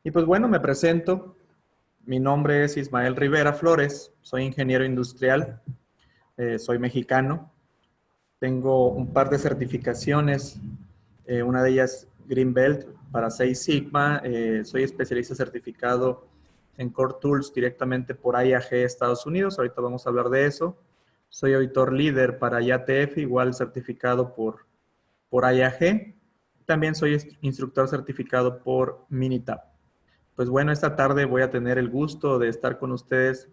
Y pues bueno, me presento. Mi nombre es Ismael Rivera Flores, soy ingeniero industrial, soy mexicano. Tengo un par de certificaciones, una de ellas Green Belt para Six Sigma. Soy especialista certificado en Core Tools directamente por IAG Estados Unidos. Ahorita vamos a hablar de eso. Soy auditor líder para IATF, igual certificado por IAG. También soy instructor certificado por Minitab. Pues bueno, esta tarde voy a tener el gusto de estar con ustedes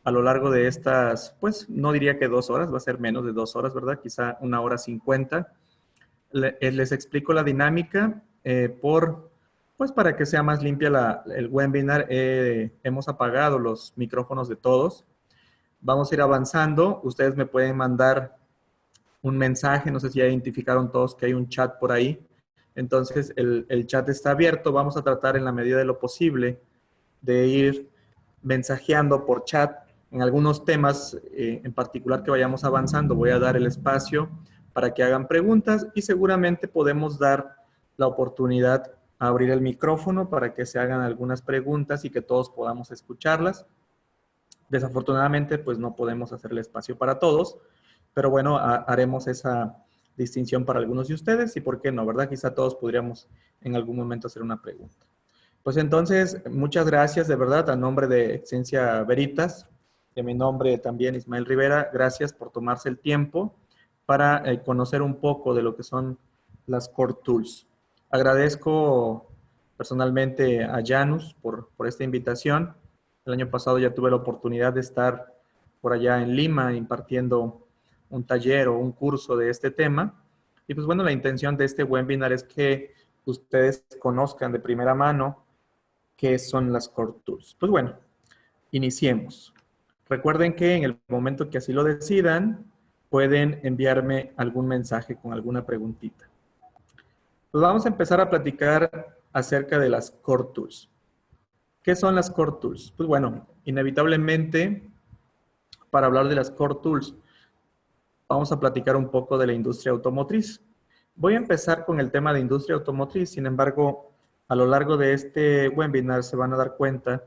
a lo largo de estas, pues no diría que 2 horas, va a ser menos de 2 horas, ¿verdad? Quizá 1 hora 50. Les explico la dinámica pues para que sea más limpia el webinar. Hemos apagado los micrófonos de todos. Vamos a ir avanzando. Ustedes me pueden mandar un mensaje, no sé si ya identificaron todos que hay un chat por ahí. Entonces, el chat está abierto. Vamos a tratar en la medida de lo posible de ir mensajeando por chat en algunos temas en particular que vayamos avanzando. Voy a dar el espacio para que hagan preguntas y seguramente podemos dar la oportunidad a abrir el micrófono para que se hagan algunas preguntas y que todos podamos escucharlas. Desafortunadamente, pues no podemos hacerle espacio para todos, pero bueno, haremos esa distinción para algunos de ustedes y por qué no, ¿verdad? Quizá todos podríamos en algún momento hacer una pregunta. Pues entonces, muchas gracias de verdad a nombre de Ciencia Veritas, de mi nombre también Ismael Rivera, gracias por tomarse el tiempo para conocer un poco de lo que son las Core Tools. Agradezco personalmente a Janus por esta invitación. El año pasado ya tuve la oportunidad de estar por allá en Lima impartiendo un taller o un curso de este tema. Y pues bueno, la intención de este webinar es que ustedes conozcan de primera mano qué son las Core Tools. Pues bueno, iniciemos. Recuerden que en el momento que así lo decidan, pueden enviarme algún mensaje con alguna preguntita. Pues vamos a empezar a platicar acerca de las Core Tools. ¿Qué son las Core Tools? Pues bueno, inevitablemente, para hablar de las Core Tools, vamos a platicar un poco de la industria automotriz. Voy a empezar con el tema de industria automotriz, sin embargo, a lo largo de este webinar se van a dar cuenta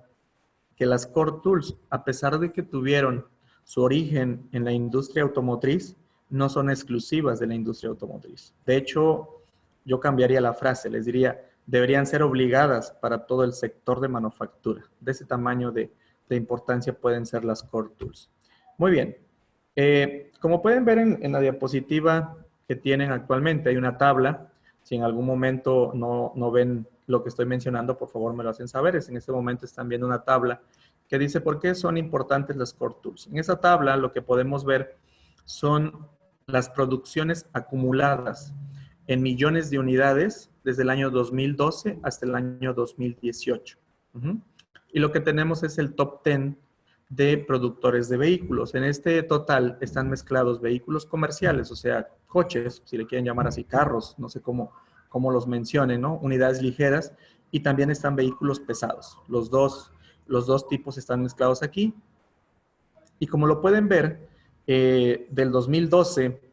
que las Core Tools, a pesar de que tuvieron su origen en la industria automotriz, no son exclusivas de la industria automotriz. De hecho, yo cambiaría la frase, les diría, deberían ser obligadas para todo el sector de manufactura. De ese tamaño de importancia pueden ser las Core Tools. Muy bien. Como pueden ver en la diapositiva que tienen actualmente, hay una tabla. Si en algún momento no ven lo que estoy mencionando, por favor me lo hacen saber. En este momento están viendo una tabla que dice por qué son importantes las Core Tools. En esa tabla lo que podemos ver son las producciones acumuladas en millones de unidades desde el año 2012 hasta el año 2018. Y lo que tenemos es el top 10 de productores de vehículos. En este total están mezclados vehículos comerciales, o sea, coches, si le quieren llamar así, carros, no sé cómo los mencionen, ¿no? Unidades ligeras, y también están vehículos pesados. Los dos tipos están mezclados aquí. Y como lo pueden ver, del 2012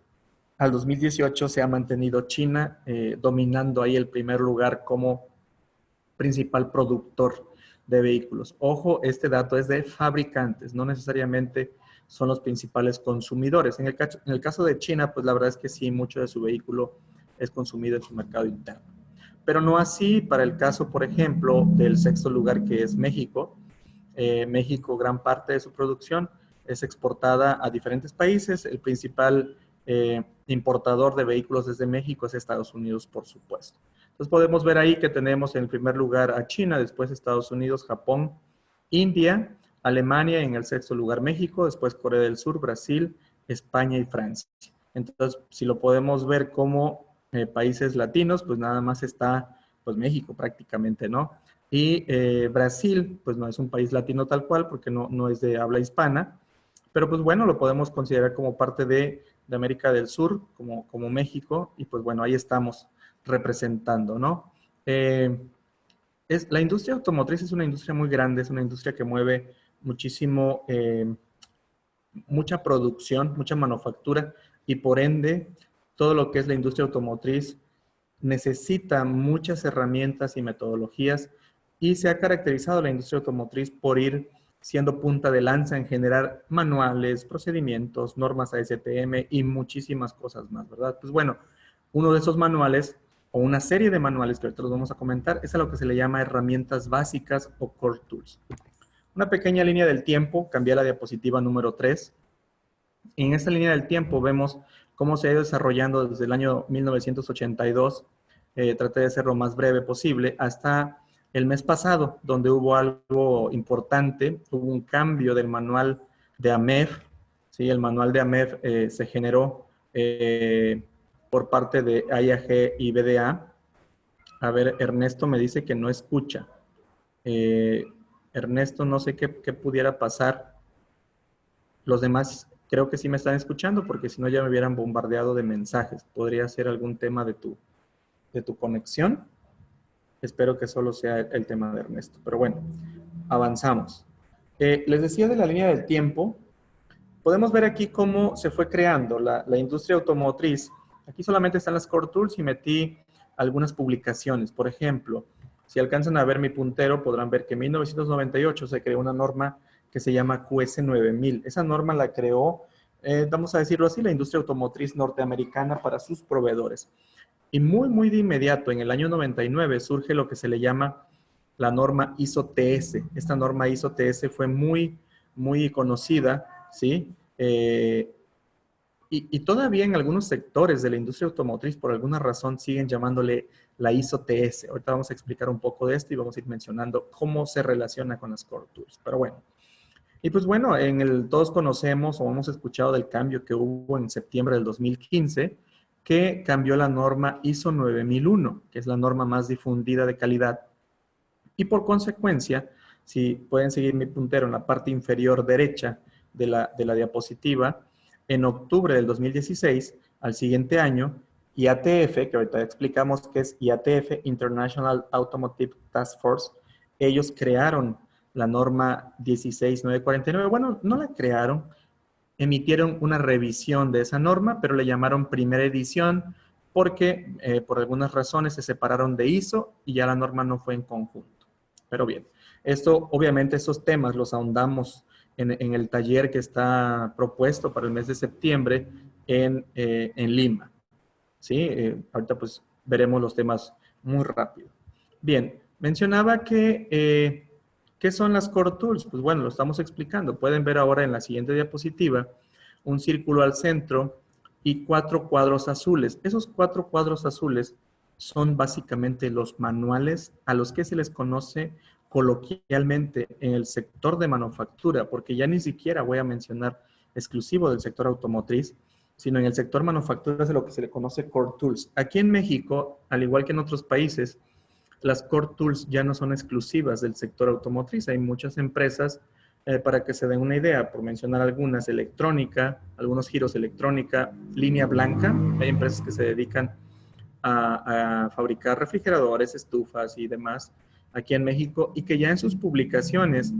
al 2018 se ha mantenido China dominando ahí el primer lugar como principal productor de vehículos. Ojo, este dato es de fabricantes, no necesariamente son los principales consumidores. En el caso de China, pues la verdad es que sí, mucho de su vehículo es consumido en su mercado interno. Pero no así para el caso, por ejemplo, del sexto lugar, que es México. México, gran parte de su producción es exportada a diferentes países. El principal importador de vehículos desde México es Estados Unidos, por supuesto. Entonces podemos ver ahí que tenemos en el primer lugar a China, después Estados Unidos, Japón, India, Alemania, en el sexto lugar México, después Corea del Sur, Brasil, España y Francia. Entonces, si lo podemos ver como países latinos, pues nada más está pues México prácticamente, ¿no? Y Brasil, pues no es un país latino tal cual, porque no es de habla hispana, pero pues bueno, lo podemos considerar como parte de América del Sur, como México, y pues bueno, ahí estamos representando, ¿no? La industria automotriz es una industria muy grande, es una industria que mueve muchísimo, mucha producción, mucha manufactura, y por ende, todo lo que es la industria automotriz necesita muchas herramientas y metodologías y se ha caracterizado la industria automotriz por ir siendo punta de lanza en generar manuales, procedimientos, normas ASTM y muchísimas cosas más, ¿verdad? Pues bueno, uno de esos manuales o una serie de manuales que ahorita los vamos a comentar es a lo que se le llama herramientas básicas o core tools. Una pequeña línea del tiempo, cambié la diapositiva número 3. En esta línea del tiempo vemos cómo se ha ido desarrollando desde el año 1982, traté de ser lo más breve posible, hasta el mes pasado, donde hubo algo importante, hubo un cambio del manual de AMEF, ¿sí? El manual de AMEF se generó por parte de IAG y BDA. A ver, Ernesto me dice que no escucha. Ernesto, no sé qué pudiera pasar. Los demás creo que sí me están escuchando, porque si no ya me hubieran bombardeado de mensajes. Podría ser algún tema de tu conexión. Espero que solo sea el tema de Ernesto. Pero bueno, avanzamos. Les decía de la línea del tiempo. Podemos ver aquí cómo se fue creando la industria automotriz. Aquí solamente están las core tools y metí algunas publicaciones. Por ejemplo, si alcanzan a ver mi puntero, podrán ver que en 1998 se creó una norma que se llama QS 9000. Esa norma la creó, vamos a decirlo así, la industria automotriz norteamericana para sus proveedores. Y muy de inmediato, en el año 99, surge lo que se le llama la norma ISO-TS. Esta norma ISO-TS fue muy conocida, ¿sí? Y todavía en algunos sectores de la industria automotriz, por alguna razón, siguen llamándole la ISO-TS. Ahorita vamos a explicar un poco de esto y vamos a ir mencionando cómo se relaciona con las Core Tools. Pero bueno. Y pues bueno, todos conocemos o hemos escuchado del cambio que hubo en septiembre del 2015, que cambió la norma ISO 9001, que es la norma más difundida de calidad. Y por consecuencia, si pueden seguir mi puntero en la parte inferior derecha de la diapositiva, en octubre del 2016, al siguiente año, IATF, que ahorita explicamos qué es IATF, International Automotive Task Force, ellos crearon la norma 16949. Bueno, no la crearon, emitieron una revisión de esa norma, pero le llamaron primera edición porque por algunas razones se separaron de ISO y ya la norma no fue en conjunto. Pero bien, esto, obviamente, esos temas los ahondamos en el taller que está propuesto para el mes de septiembre en Lima. ¿Sí? Ahorita pues veremos los temas muy rápido. Bien, mencionaba que, ¿qué son las Core Tools? Pues bueno, lo estamos explicando. Pueden ver ahora en la siguiente diapositiva un círculo al centro y 4 cuadros azules. Esos 4 cuadros azules son básicamente los manuales a los que se les conoce coloquialmente en el sector de manufactura, porque ya ni siquiera voy a mencionar exclusivo del sector automotriz, sino en el sector manufactura es lo que se le conoce Core Tools. Aquí en México, al igual que en otros países, las Core Tools ya no son exclusivas del sector automotriz. Hay muchas empresas, para que se den una idea, por mencionar algunas, electrónica, algunos giros electrónica, línea blanca. Hay empresas que se dedican a fabricar refrigeradores, estufas y demás aquí en México y que ya en sus publicaciones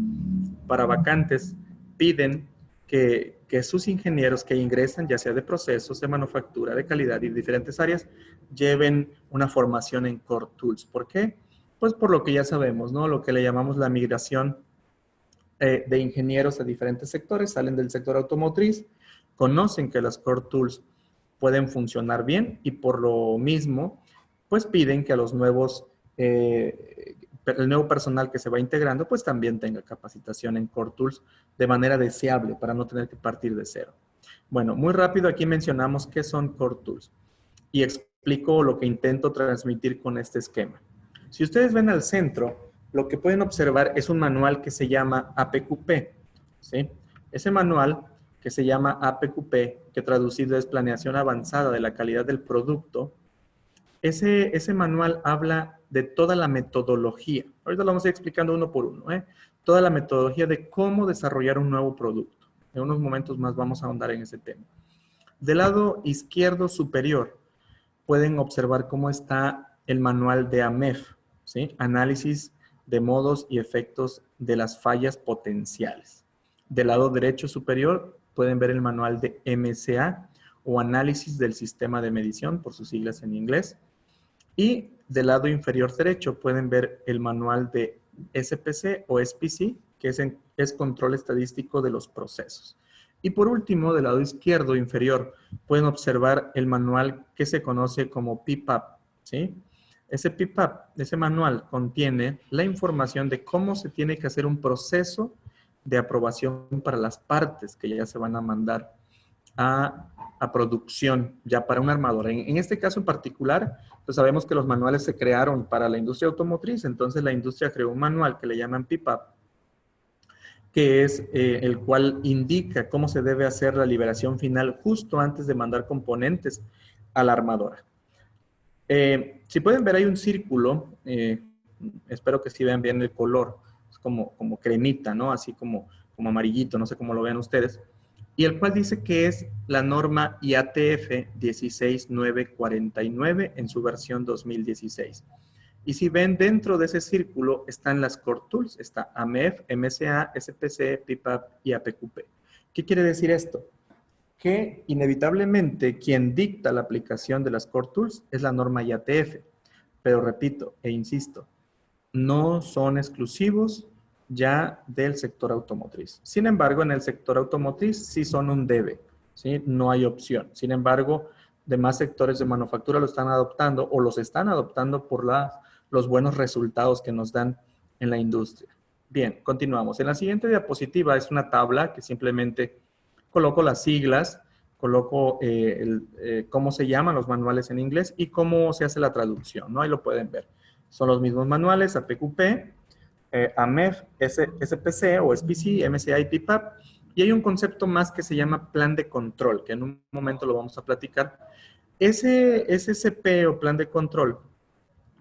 para vacantes piden que sus ingenieros que ingresan, ya sea de procesos, de manufactura, de calidad y de diferentes áreas, lleven una formación en Core Tools. ¿Por qué? Pues por lo que ya sabemos, ¿no? Lo que le llamamos la migración de ingenieros a diferentes sectores, salen del sector automotriz, conocen que las Core Tools pueden funcionar bien y por lo mismo, pues piden que a los nuevos, el nuevo personal que se va integrando, pues también tenga capacitación en Core Tools de manera deseable para no tener que partir de cero. Bueno, muy rápido aquí mencionamos qué son Core Tools y explico lo que intento transmitir con este esquema. Si ustedes ven al centro, lo que pueden observar es un manual que se llama APQP, ¿sí? Ese manual que se llama APQP, que traducido es Planeación Avanzada de la Calidad del Producto, ese manual habla de toda la metodología. Ahorita lo vamos a ir explicando uno por uno, ¿eh? Toda la metodología de cómo desarrollar un nuevo producto. En unos momentos más vamos a ahondar en ese tema. Del lado izquierdo superior, pueden observar cómo está el manual de AMEF, ¿sí? Análisis de modos y efectos de las fallas potenciales. Del lado derecho superior pueden ver el manual de MCA o Análisis del Sistema de Medición, por sus siglas en inglés. Y del lado inferior derecho pueden ver el manual de SPC o SPC, que es control estadístico de los procesos. Y por último, del lado izquierdo inferior, pueden observar el manual que se conoce como PPAP, ¿sí? Ese PPAP, ese manual, contiene la información de cómo se tiene que hacer un proceso de aprobación para las partes que ya se van a mandar a producción, ya para una armadora. En este caso en particular, pues sabemos que los manuales se crearon para la industria automotriz, entonces la industria creó un manual que le llaman PPAP, que es el cual indica cómo se debe hacer la liberación final justo antes de mandar componentes a la armadora. Si pueden ver, hay un círculo, espero que sí vean bien el color, es como cremita, ¿no? Así como amarillito, no sé cómo lo vean ustedes, y el cual dice que es la norma IATF 16949 en su versión 2016. Y si ven, dentro de ese círculo están las Core Tools, está AMEF, MSA, SPC, PPAP y APQP. ¿Qué quiere decir esto? Que inevitablemente quien dicta la aplicación de las Core Tools es la norma IATF. Pero repito e insisto, no son exclusivos ya del sector automotriz. Sin embargo, en el sector automotriz sí son un debe, ¿sí? No hay opción. Sin embargo, demás sectores de manufactura lo están adoptando o los están adoptando por los buenos resultados que nos dan en la industria. Bien, continuamos. En la siguiente diapositiva es una tabla que simplemente coloco las siglas, coloco cómo se llaman los manuales en inglés y cómo se hace la traducción, ¿no? Ahí lo pueden ver. Son los mismos manuales, APQP, AMEF, SPC o SPC, MCI, PPAP, y hay un concepto más que se llama plan de control, que en un momento lo vamos a platicar. Ese SCP o plan de control,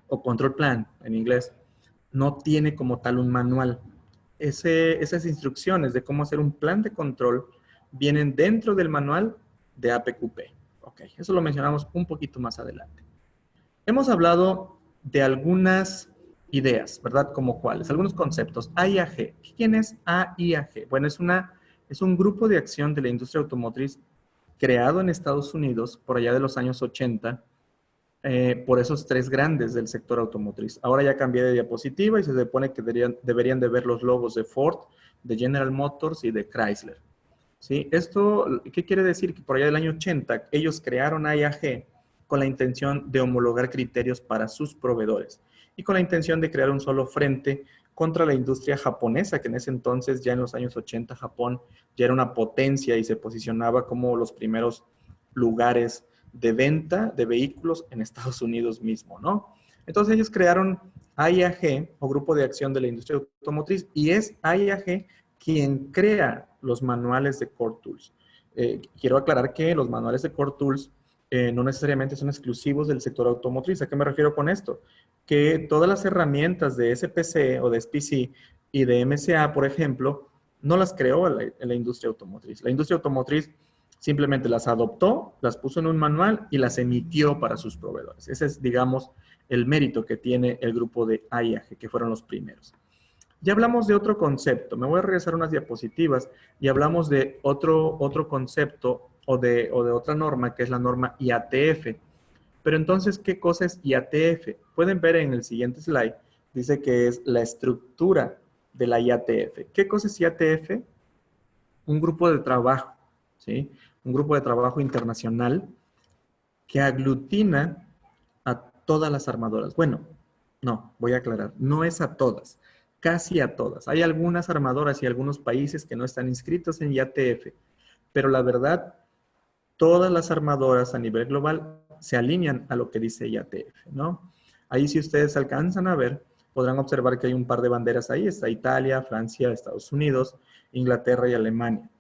o control plan en inglés, no tiene como tal un manual. Esas instrucciones de cómo hacer un plan de control vienen dentro del manual de APQP. Ok, eso lo mencionamos un poquito más adelante. Hemos hablado de algunas ideas, ¿verdad? Como cuáles, algunos conceptos. AIAG. ¿Quién es AIAG? Bueno, es un grupo de acción de la industria automotriz creado en Estados Unidos por allá de los años 80 por esos tres grandes del sector automotriz. Ahora ya cambié de diapositiva y se supone que deberían de ver los logos de Ford, de General Motors y de Chrysler. ¿Sí? Esto, ¿qué quiere decir? Que por allá del año 80 ellos crearon AIAG con la intención de homologar criterios para sus proveedores y con la intención de crear un solo frente contra la industria japonesa, que en ese entonces, ya en los años 80, Japón ya era una potencia y se posicionaba como los primeros lugares de venta de vehículos en Estados Unidos mismo, ¿no? Entonces ellos crearon AIAG, o Grupo de Acción de la Industria Automotriz, y es AIAG quien crea los manuales de Core Tools. Quiero aclarar que los manuales de Core Tools no necesariamente son exclusivos del sector automotriz. ¿A qué me refiero con esto? Que todas las herramientas de SPC o de SPC y de MCA, por ejemplo, no las creó la industria automotriz. La industria automotriz simplemente las adoptó, las puso en un manual y las emitió para sus proveedores. Ese es, digamos, el mérito que tiene el grupo de AIAG, que fueron los primeros. Ya hablamos de otro concepto. Me voy a regresar unas diapositivas y hablamos de otro concepto o de otra norma, que es la norma IATF. Pero entonces, ¿qué cosa es IATF? Pueden ver en el siguiente slide, dice que es la estructura de la IATF. ¿Qué cosa es IATF? Un grupo de trabajo, ¿sí? Un grupo de trabajo internacional que aglutina a todas las armadoras. Bueno, no, voy a aclarar, no es a todas, casi a todas. Hay algunas armadoras y algunos países que no están inscritos en IATF, pero la verdad, todas las armadoras a nivel global se alinean a lo que dice IATF, ¿no? Ahí si ustedes alcanzan a ver, podrán observar que hay un par de banderas ahí, está Italia, Francia, Estados Unidos, Inglaterra y Alemania.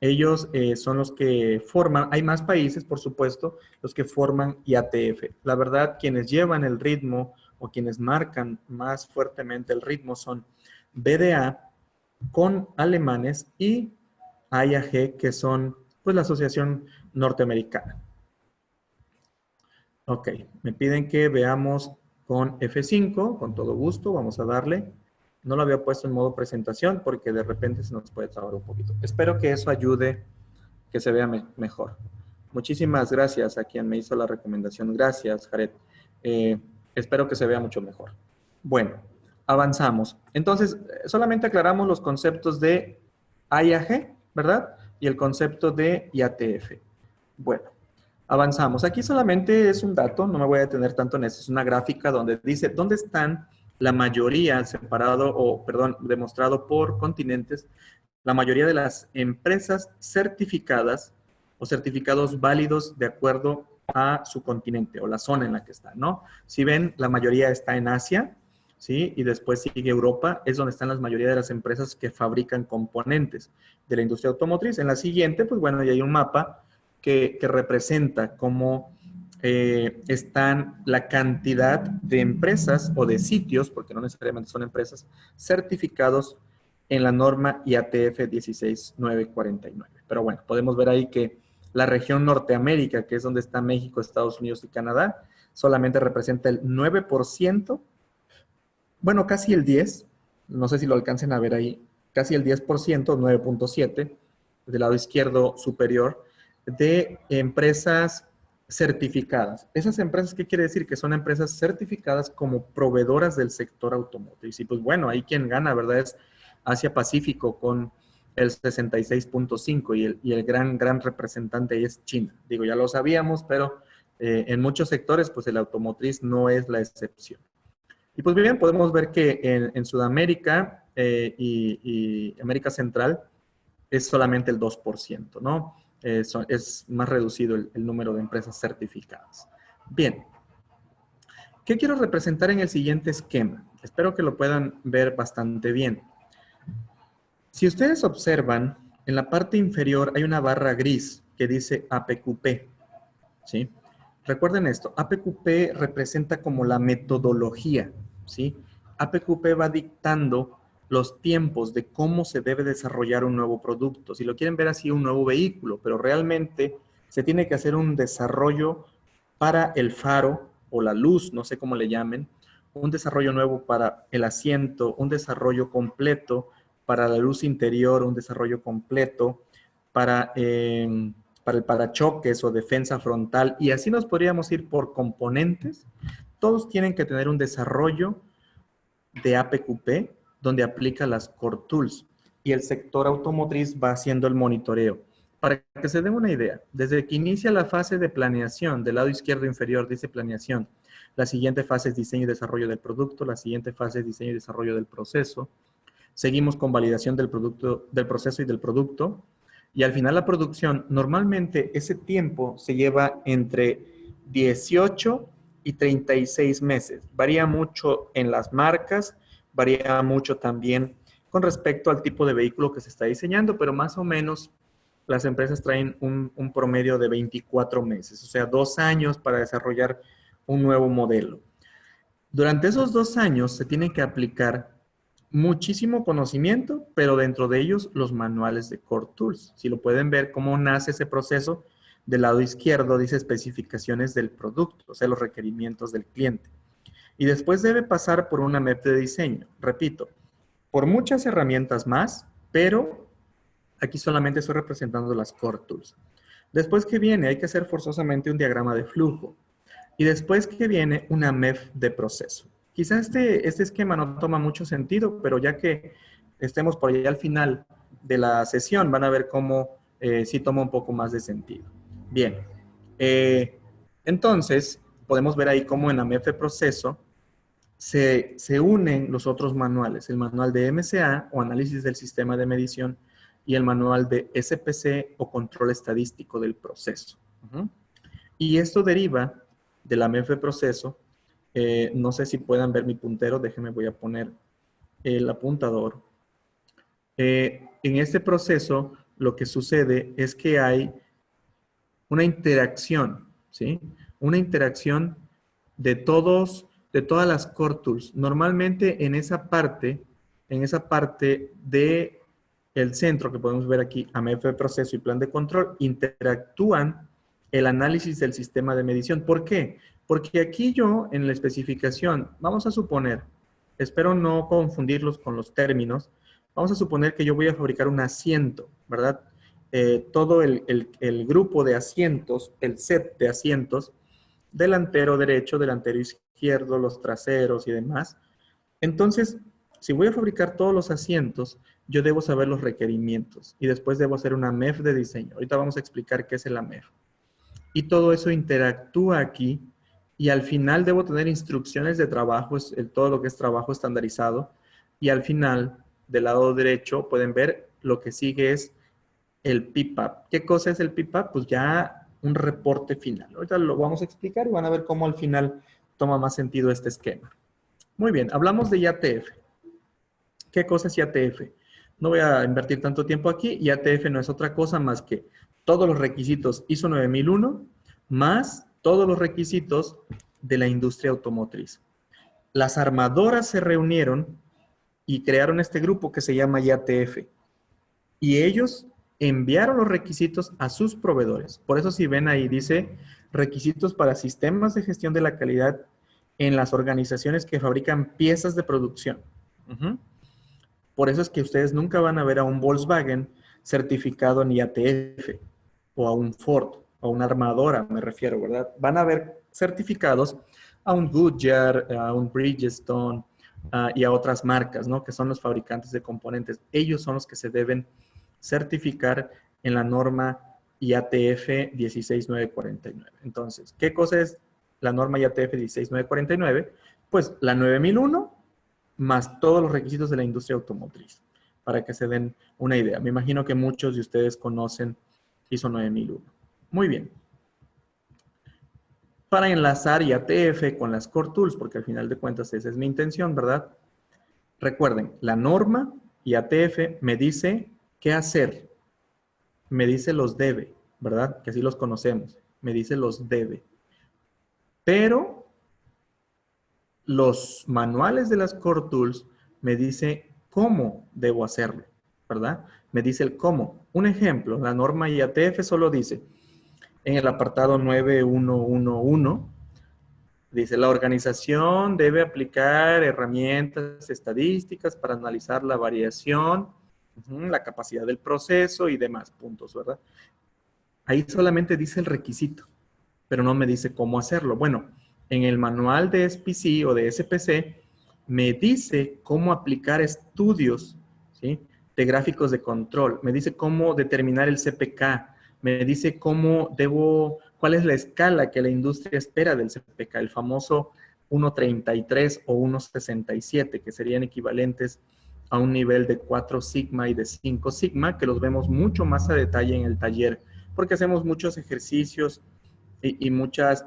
Ellos son los que forman, hay más países, por supuesto, los que forman IATF. La verdad, quienes llevan el ritmo o quienes marcan más fuertemente el ritmo son BDA con alemanes y AIAG, que son pues la asociación norteamericana. Ok, me piden que veamos con F5, con todo gusto, vamos a darle. No lo había puesto en modo presentación porque de repente se nos puede trabar un poquito. Espero que eso ayude, que se vea mejor. Muchísimas gracias a quien me hizo la recomendación. Gracias, Jared. Espero que se vea mucho mejor. Bueno, avanzamos. Entonces, solamente aclaramos los conceptos de IAG, ¿verdad? Y el concepto de IATF. Bueno, avanzamos. Aquí solamente es un dato, no me voy a detener tanto en eso. Es una gráfica donde dice dónde están la mayoría separado, o perdón, demostrado por continentes, la mayoría de las empresas certificadas o certificados válidos de acuerdo a su continente o la zona en la que está, ¿no? Si ven, la mayoría está en Asia, ¿sí? Y después sigue Europa, es donde están la mayoría de las empresas que fabrican componentes de la industria automotriz. En la siguiente, pues bueno, ya hay un mapa que representa cómo están la cantidad de empresas o de sitios, porque no necesariamente son empresas, certificados en la norma IATF 16949. Pero bueno, podemos ver ahí que la región Norteamérica, que es donde está México, Estados Unidos y Canadá, solamente representa el 9%, bueno, casi el 10%, no sé si lo alcancen a ver ahí, casi el 10%, 9.7%, del lado izquierdo superior, de empresas certificadas. ¿Esas empresas qué quiere decir? Que son empresas certificadas como proveedoras del sector automotriz. Y pues bueno, ahí quien gana, ¿verdad? Es Asia Pacífico con el 66.5% y el gran representante ahí es China. Digo, ya lo sabíamos, pero en muchos sectores, pues el automotriz no es la excepción. Y pues bien, podemos ver que en Sudamérica y América Central es solamente el 2%, ¿no? Es más reducido el número de empresas certificadas. Bien, ¿qué quiero representar en el siguiente esquema? Espero que lo puedan ver bastante bien. Si ustedes observan, en la parte inferior hay una barra gris que dice APQP, ¿sí? Recuerden esto, APQP representa como la metodología, ¿sí? APQP va dictando los tiempos de cómo se debe desarrollar un nuevo producto. Si lo quieren ver así, un nuevo vehículo, pero realmente se tiene que hacer un desarrollo para el faro o la luz, no sé cómo le llamen, un desarrollo nuevo para el asiento, un desarrollo completo para la luz interior, un desarrollo completo para el parachoques o defensa frontal, y así nos podríamos ir por componentes. Todos tienen que tener un desarrollo de APQP donde aplica las Core Tools, y el sector automotriz va haciendo el monitoreo. Para que se den una idea, desde que inicia la fase de planeación, del lado izquierdo inferior dice planeación, la siguiente fase es diseño y desarrollo del producto, la siguiente fase es diseño y desarrollo del proceso, seguimos con validación del producto, del proceso y del producto, y al final la producción, normalmente ese tiempo se lleva entre 18 y 36 meses. Varía mucho en las marcas, varía mucho también con respecto al tipo de vehículo que se está diseñando, pero más o menos las empresas traen un promedio de 24 meses, o sea, 2 años para desarrollar un nuevo modelo. Durante esos 2 años se tiene que aplicar muchísimo conocimiento, pero dentro de ellos los manuales de Core Tools. Si lo pueden ver cómo nace ese proceso, del lado izquierdo dice especificaciones del producto, o sea, los requerimientos del cliente. Y después debe pasar por una MEP de diseño. Repito, por muchas herramientas más, pero aquí solamente estoy representando las Core Tools. Después que viene, hay que hacer forzosamente un diagrama de flujo. Y después que viene una MEF de proceso. Quizás este esquema no toma mucho sentido, pero ya que estemos por allá al final de la sesión, van a ver cómo sí toma un poco más de sentido. Bien, entonces podemos ver ahí cómo en la MEF de proceso se unen los otros manuales, el manual de MCA o análisis del sistema de medición y el manual de SPC o control estadístico del proceso. Y esto deriva de la MEF de proceso. No sé si puedan ver mi puntero, déjenme, voy a poner el apuntador. En este proceso lo que sucede es que hay una interacción, ¿sí? Una interacción de todas las Core Tools. Normalmente en esa parte de el centro que podemos ver aquí, AMEF de proceso y plan de control, interactúan el análisis del sistema de medición. ¿Por qué? Porque aquí yo en la especificación, vamos a suponer, espero no confundirlos con los términos, vamos a suponer que yo voy a fabricar un asiento, ¿verdad? Todo el grupo de asientos, el set de asientos, delantero derecho, delantero izquierdo, los traseros y demás, Entonces, si voy a fabricar todos los asientos, yo debo saber los requerimientos y después debo hacer una MEF de diseño. Ahorita vamos a explicar qué es la MEF. Y todo eso interactúa aquí y al final debo tener instrucciones de trabajo, todo lo que es trabajo estandarizado. Y al final, del lado derecho, pueden ver lo que sigue es el PPAP. ¿Qué cosa es el PPAP? Pues ya un reporte final. Ahorita lo vamos a explicar y van a ver cómo al final toma más sentido este esquema. Muy bien, hablamos de IATF. ¿Qué cosa es IATF? No voy a invertir tanto tiempo aquí. IATF no es otra cosa más que todos los requisitos ISO 9001 más todos los requisitos de la industria automotriz. Las armadoras se reunieron y crearon este grupo que se llama IATF. Y ellos enviaron los requisitos a sus proveedores. Por eso si ven ahí dice requisitos para sistemas de gestión de la calidad en las organizaciones que fabrican piezas de producción. Por eso es que ustedes nunca van a ver a un Volkswagen certificado en IATF o a un Ford o a una armadora, me refiero, ¿verdad? Van a ver certificados a un Goodyear, a un Bridgestone y a otras marcas, ¿no? Que son los fabricantes de componentes. Ellos son los que se deben certificar en la norma IATF 16949. Entonces, ¿qué cosa es la norma IATF 16949? Pues la 9001 más todos los requisitos de la industria automotriz, para que se den una idea. Me imagino que muchos de ustedes conocen ISO 9001. Muy bien. Para enlazar IATF con las Core Tools, porque al final de cuentas esa es mi intención, ¿verdad? Recuerden, la norma IATF me dice qué hacer, me dice los debe, ¿verdad? Que así los conocemos, me dice los debe. Pero los manuales de las Core Tools me dice cómo debo hacerlo, ¿verdad? Me dice el cómo. Un ejemplo, la norma IATF solo dice, en el apartado 9111, dice, la organización debe aplicar herramientas estadísticas para analizar la variación, la capacidad del proceso y demás puntos, ¿verdad? Ahí solamente dice el requisito, pero no me dice cómo hacerlo. Bueno, en el manual de SPC o de SPC me dice cómo aplicar estudios, ¿sí? De gráficos de control, me dice cómo determinar el CPK, me dice cuál es la escala que la industria espera del CPK, el famoso 1.33 o 1.67, que serían equivalentes a un nivel de 4 sigma y de 5 sigma, que los vemos mucho más a detalle en el taller, porque hacemos muchos ejercicios y muchas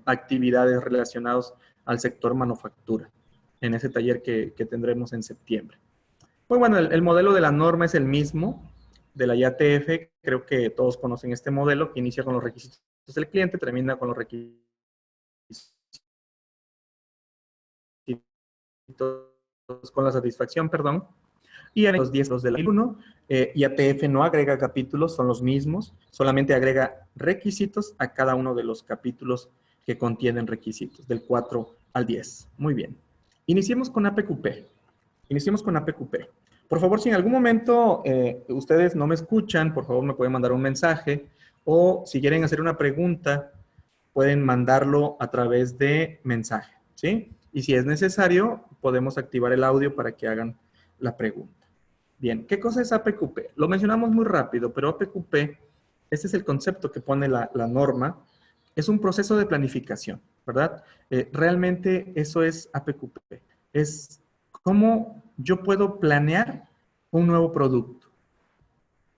actividades relacionadas al sector manufactura en ese taller que tendremos en septiembre. Pues bueno, el modelo de la norma es el mismo de la IATF. Creo que todos conocen este modelo que inicia con los requisitos del cliente, termina con los requisitos con la satisfacción, perdón. Y en los 10 de la 1, IATF no agrega capítulos, son los mismos, solamente agrega requisitos a cada uno de los capítulos que contienen requisitos, del 4 al 10. Muy bien. Iniciemos con APQP. Iniciemos con APQP. Por favor, si en algún momento ustedes no me escuchan, por favor me pueden mandar un mensaje o si quieren hacer una pregunta, pueden mandarlo a través de mensaje, ¿sí? Y si es necesario, podemos activar el audio para que hagan la pregunta. Bien, ¿qué cosa es APQP? Lo mencionamos muy rápido, pero APQP, este es el concepto que pone la norma, es un proceso de planificación, ¿verdad? Realmente eso es APQP, es cómo yo puedo planear un nuevo producto.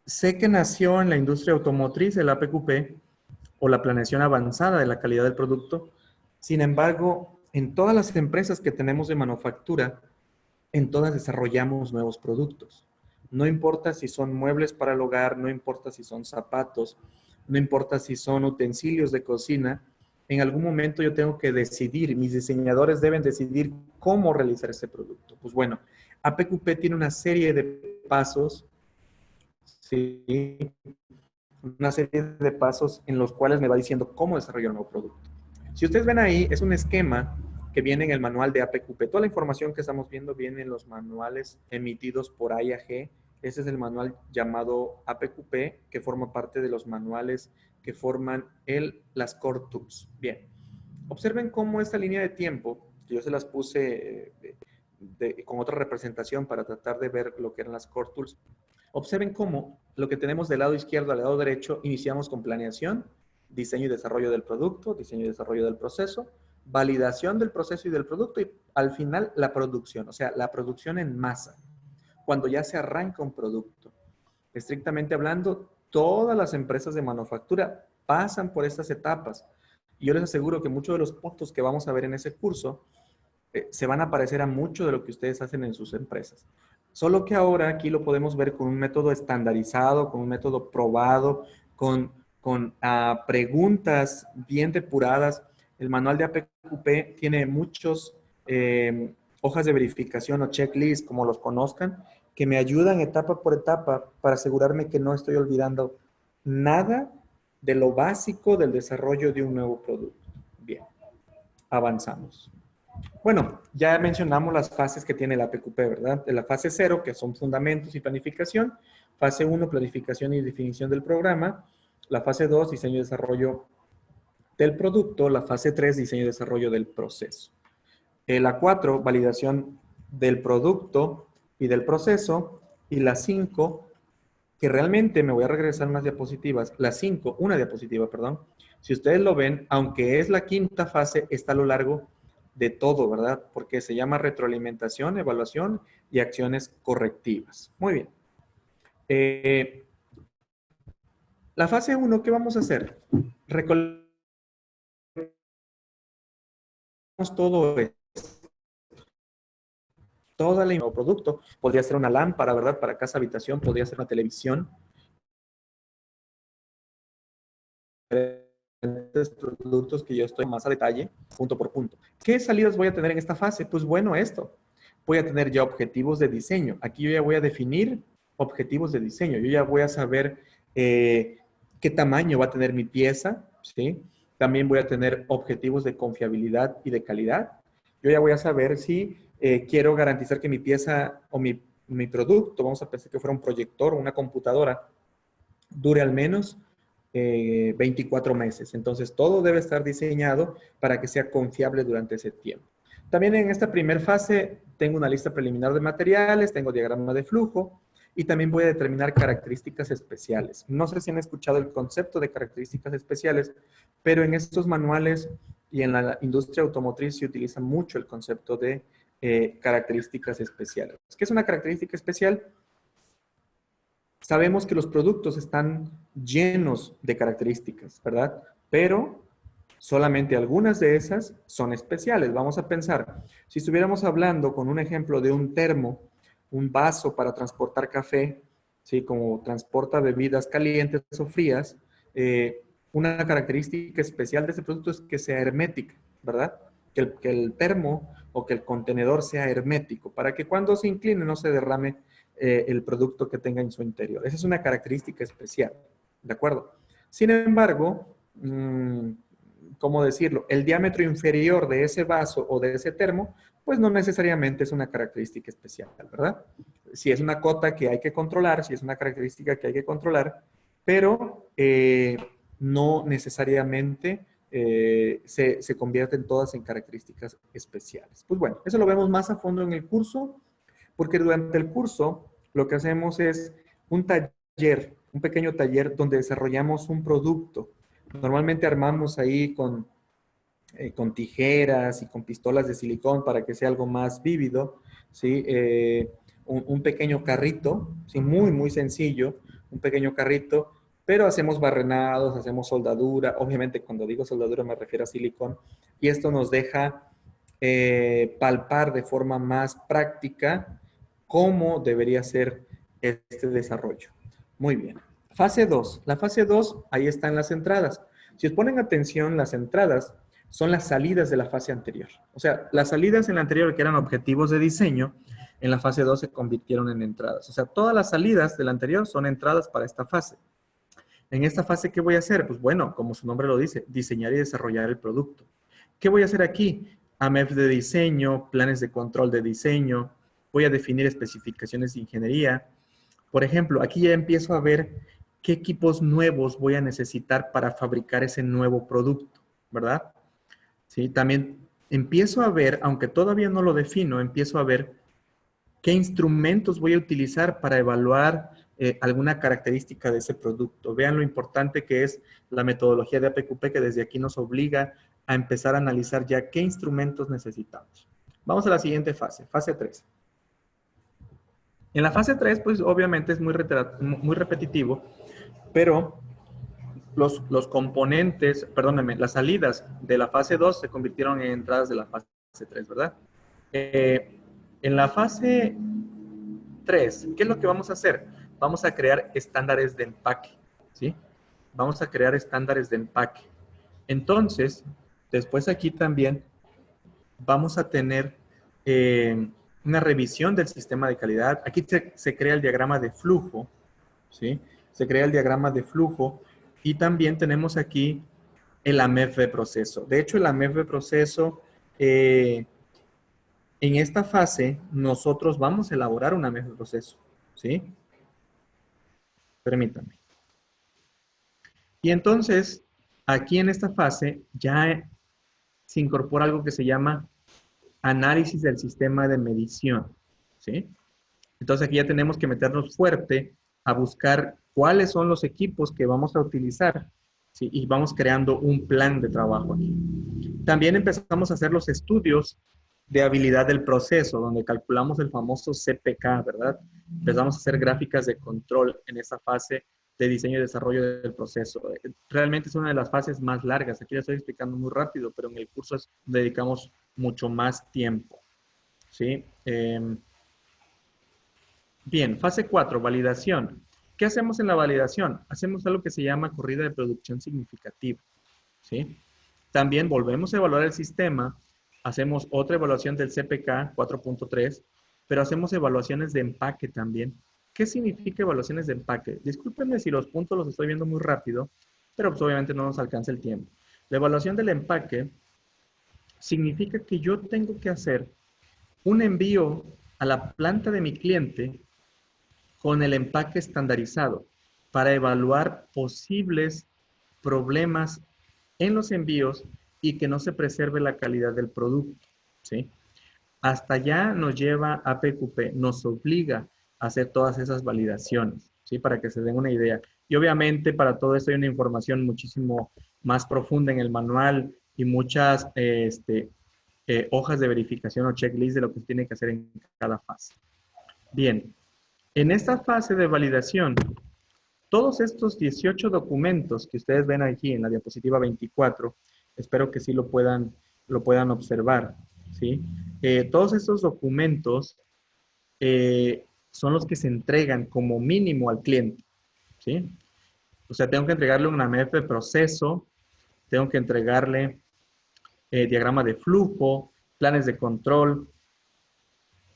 Sé que nació en la industria automotriz el APQP o la planeación avanzada de la calidad del producto. Sin embargo, en todas las empresas que tenemos de manufactura, en todas desarrollamos nuevos productos. No importa si son muebles para el hogar, no importa si son zapatos, no importa si son utensilios de cocina, en algún momento yo tengo que decidir, mis diseñadores deben decidir cómo realizar ese producto. Pues bueno, APQP tiene una serie de pasos, ¿sí? Una serie de pasos en los cuales me va diciendo cómo desarrollar un nuevo producto. Si ustedes ven ahí, es un esquema que viene en el manual de APQP. Toda la información que estamos viendo viene en los manuales emitidos por IAG. Ese es el manual llamado APQP, que forma parte de los manuales que forman las Core Tools. Bien, observen cómo esta línea de tiempo, que yo se las puse con otra representación para tratar de ver lo que eran las Core Tools. Observen cómo lo que tenemos del lado izquierdo al lado derecho, iniciamos con planeación, diseño y desarrollo del producto, diseño y desarrollo del proceso, validación del proceso y del producto y al final la producción, o sea, la producción en masa, cuando ya se arranca un producto. Estrictamente hablando, todas las empresas de manufactura pasan por estas etapas. Y yo les aseguro que muchos de los puntos que vamos a ver en ese curso se van a parecer a mucho de lo que ustedes hacen en sus empresas. Solo que ahora aquí lo podemos ver con un método estandarizado, con un método probado, con preguntas bien depuradas. El manual de APQP tiene muchos hojas de verificación o checklist, como los conozcan, que me ayudan etapa por etapa para asegurarme que no estoy olvidando nada de lo básico del desarrollo de un nuevo producto. Bien, avanzamos. Bueno, ya mencionamos las fases que tiene la PQP, ¿verdad? De la fase 0, que son fundamentos y planificación. Fase 1, planificación y definición del programa. La fase 2, diseño y desarrollo del producto. La fase 3, diseño y desarrollo del proceso. La 4, validación del producto y del proceso. Y la 5, que realmente me voy a regresar unas diapositivas. La 5, una diapositiva, perdón. Si ustedes lo ven, aunque es la quinta fase, está a lo largo de todo, ¿verdad? Porque se llama retroalimentación, evaluación y acciones correctivas. Muy bien. La fase 1, ¿qué vamos a hacer? Recolectamos todo esto. Todo el nuevo producto. Podría ser una lámpara, ¿verdad? Para casa, habitación, podría ser una televisión. Productos que yo estoy más a detalle, punto por punto. ¿Qué salidas voy a tener en esta fase? Pues bueno, esto. Voy a tener ya objetivos de diseño. Aquí yo ya voy a definir objetivos de diseño. Yo ya voy a saber qué tamaño va a tener mi pieza, ¿sí? También voy a tener objetivos de confiabilidad y de calidad. Yo ya voy a saber si quiero garantizar que mi pieza o mi producto, vamos a pensar que fuera un proyector o una computadora, dure al menos 24 meses. Entonces, todo debe estar diseñado para que sea confiable durante ese tiempo. También en esta primera fase tengo una lista preliminar de materiales, tengo diagrama de flujo y también voy a determinar características especiales. No sé si han escuchado el concepto de características especiales, pero en estos manuales y en la industria automotriz se utiliza mucho el concepto de características especiales. ¿Qué es una característica especial? Sabemos que los productos están llenos de características, ¿verdad? Pero solamente algunas de esas son especiales. Vamos a pensar, si estuviéramos hablando con un ejemplo de un termo, un vaso para transportar café, ¿sí? Como transporta bebidas calientes o frías, una característica especial de este producto es que sea hermética, ¿verdad? Que el termo o que el contenedor sea hermético, para que cuando se incline no se derrame el producto que tenga en su interior. Esa es una característica especial, ¿de acuerdo? Sin embargo, ¿cómo decirlo? El diámetro inferior de ese vaso o de ese termo, pues no necesariamente es una característica especial, ¿verdad? Si es una cota que hay que controlar, si es una característica que hay que controlar, pero no necesariamente se convierten todas en características especiales. Pues bueno, eso lo vemos más a fondo en el curso, porque durante el curso lo que hacemos es un taller, un pequeño taller donde desarrollamos un producto. Normalmente armamos ahí con tijeras y con pistolas de silicón para que sea algo más vívido, ¿sí? Un pequeño carrito, ¿sí? Muy, muy sencillo, un pequeño carrito, pero hacemos barrenados, hacemos soldadura. Obviamente, cuando digo soldadura me refiero a silicón. Y esto nos deja palpar de forma más práctica cómo debería ser este desarrollo. Muy bien. Fase 2. La fase 2, ahí están las entradas. Si os ponen atención, las entradas son las salidas de la fase anterior. O sea, las salidas en la anterior, que eran objetivos de diseño, en la fase 2 se convirtieron en entradas. O sea, todas las salidas de la anterior son entradas para esta fase. En esta fase, ¿qué voy a hacer? Pues bueno, como su nombre lo dice, diseñar y desarrollar el producto. ¿Qué voy a hacer aquí? AMEF de diseño, planes de control de diseño, voy a definir especificaciones de ingeniería. Por ejemplo, aquí ya empiezo a ver qué equipos nuevos voy a necesitar para fabricar ese nuevo producto, ¿verdad? Sí, también empiezo a ver, aunque todavía no lo defino, empiezo a ver qué instrumentos voy a utilizar para evaluar alguna característica de ese producto. Vean lo importante que es la metodología de APQP, que desde aquí nos obliga a empezar a analizar ya qué instrumentos necesitamos. Vamos a la siguiente fase, fase 3. En la fase 3, pues obviamente es muy repetitivo, pero los componentes, perdónenme, las salidas de la fase 2 se convirtieron en entradas de la fase 3, ¿verdad? En la fase 3, ¿qué es lo que vamos a hacer? Vamos a crear estándares de empaque, ¿sí? Vamos a crear estándares de empaque. Entonces, después aquí también vamos a tener una revisión del sistema de calidad. Aquí se crea el diagrama de flujo, ¿sí? Se crea el diagrama de flujo y también tenemos aquí el AMEF de proceso. De hecho, el AMEF de proceso, en esta fase, nosotros vamos a elaborar un AMEF de proceso, ¿sí? Permítanme. Y entonces, aquí en esta fase ya se incorpora algo que se llama análisis del sistema de medición, ¿sí? Entonces aquí ya tenemos que meternos fuerte a buscar cuáles son los equipos que vamos a utilizar, ¿sí? Y vamos creando un plan de trabajo aquí. También empezamos a hacer los estudios de habilidad del proceso, donde calculamos el famoso CPK, ¿verdad? Empezamos a hacer gráficas de control en esa fase de diseño y desarrollo del proceso. Realmente es una de las fases más largas. Aquí ya estoy explicando muy rápido, pero en el curso dedicamos mucho más tiempo, ¿sí? Bien, fase 4, validación. ¿Qué hacemos en la validación? Hacemos algo que se llama corrida de producción significativa, ¿sí? También volvemos a evaluar el sistema, hacemos otra evaluación del CPK 4.3, pero hacemos evaluaciones de empaque también. ¿Qué significa evaluaciones de empaque? Discúlpenme si los puntos los estoy viendo muy rápido, pero pues obviamente no nos alcanza el tiempo. La evaluación del empaque significa que yo tengo que hacer un envío a la planta de mi cliente con el empaque estandarizado para evaluar posibles problemas en los envíos y que no se preserve la calidad del producto, ¿sí? Hasta allá nos lleva a PQP, nos obliga a hacer todas esas validaciones, ¿sí? Para que se den una idea. Y obviamente para todo esto hay una información muchísimo más profunda en el manual y muchas hojas de verificación o checklist de lo que se tiene que hacer en cada fase. Bien, en esta fase de validación, todos estos 18 documentos que ustedes ven aquí en la diapositiva 24, espero que sí lo puedan observar, ¿sí? Todos estos documentos son los que se entregan como mínimo al cliente, ¿sí? O sea, tengo que entregarle una AMEF de proceso, tengo que entregarle diagrama de flujo, planes de control.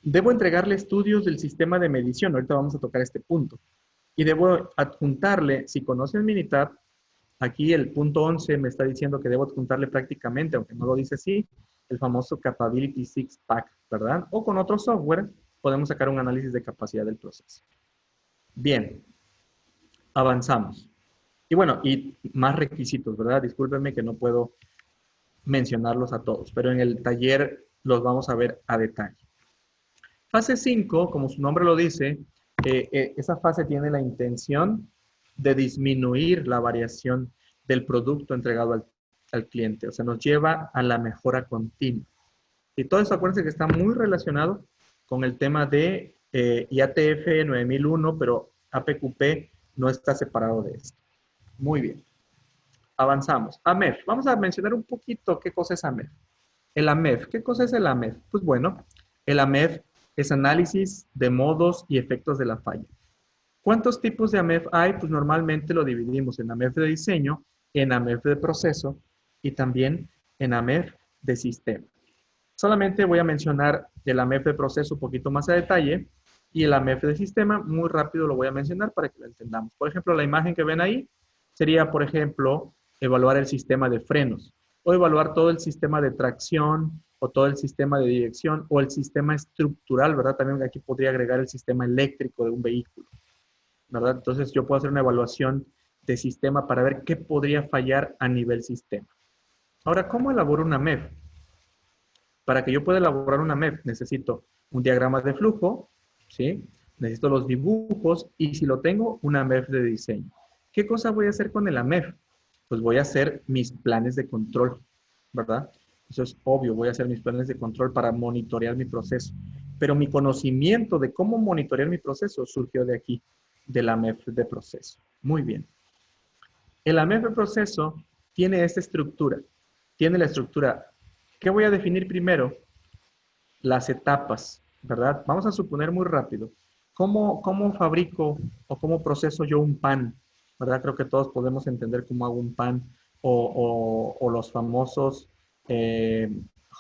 Debo entregarle estudios del sistema de medición, ahorita vamos a tocar este punto. Y debo adjuntarle, si conocen Minitab, aquí el punto 11 me está diciendo que debo adjuntarle prácticamente, aunque no lo dice así, el famoso Capability Six Pack, ¿verdad? O con otro software podemos sacar un análisis de capacidad del proceso. Bien, avanzamos. Y bueno, y más requisitos, ¿verdad? Discúlpenme que no puedo mencionarlos a todos, pero en el taller los vamos a ver a detalle. Fase 5, como su nombre lo dice, esa fase tiene la intención de disminuir la variación del producto entregado al cliente. O sea, nos lleva a la mejora continua. Y todo eso, acuérdense que está muy relacionado con el tema de IATF 9001, pero APQP no está separado de esto. Muy bien. Avanzamos. AMEF. Vamos a mencionar un poquito qué cosa es AMEF. El AMEF. ¿Qué cosa es el AMEF? Pues bueno, el AMEF es análisis de modos y efectos de la falla. ¿Cuántos tipos de AMEF hay? Pues normalmente lo dividimos en AMEF de diseño, en AMEF de proceso y también en AMEF de sistema. Solamente voy a mencionar el AMEF de proceso un poquito más a detalle y el AMEF de sistema muy rápido lo voy a mencionar para que lo entendamos. Por ejemplo, la imagen que ven ahí sería, por ejemplo, evaluar el sistema de frenos o evaluar todo el sistema de tracción o todo el sistema de dirección o el sistema estructural, ¿verdad? También aquí podría agregar el sistema eléctrico de un vehículo, ¿verdad? Entonces yo puedo hacer una evaluación de sistema para ver qué podría fallar a nivel sistema. Ahora, ¿cómo elaboro una MEF? Para que yo pueda elaborar una MEF necesito un diagrama de flujo, ¿sí? Necesito los dibujos y si lo tengo, una MEF de diseño. ¿Qué cosa voy a hacer con el MEF? Pues voy a hacer mis planes de control, ¿verdad? Eso es obvio, voy a hacer mis planes de control para monitorear mi proceso. Pero mi conocimiento de cómo monitorear mi proceso surgió de aquí, de la MEF de proceso. Muy bien. El AMEF de proceso tiene esta estructura. Tiene la estructura. ¿Qué voy a definir primero? Las etapas, ¿verdad? Vamos a suponer muy rápido. ¿Cómo fabrico o cómo proceso yo un pan? ¿Verdad? Creo que todos podemos entender cómo hago un pan o los famosos eh,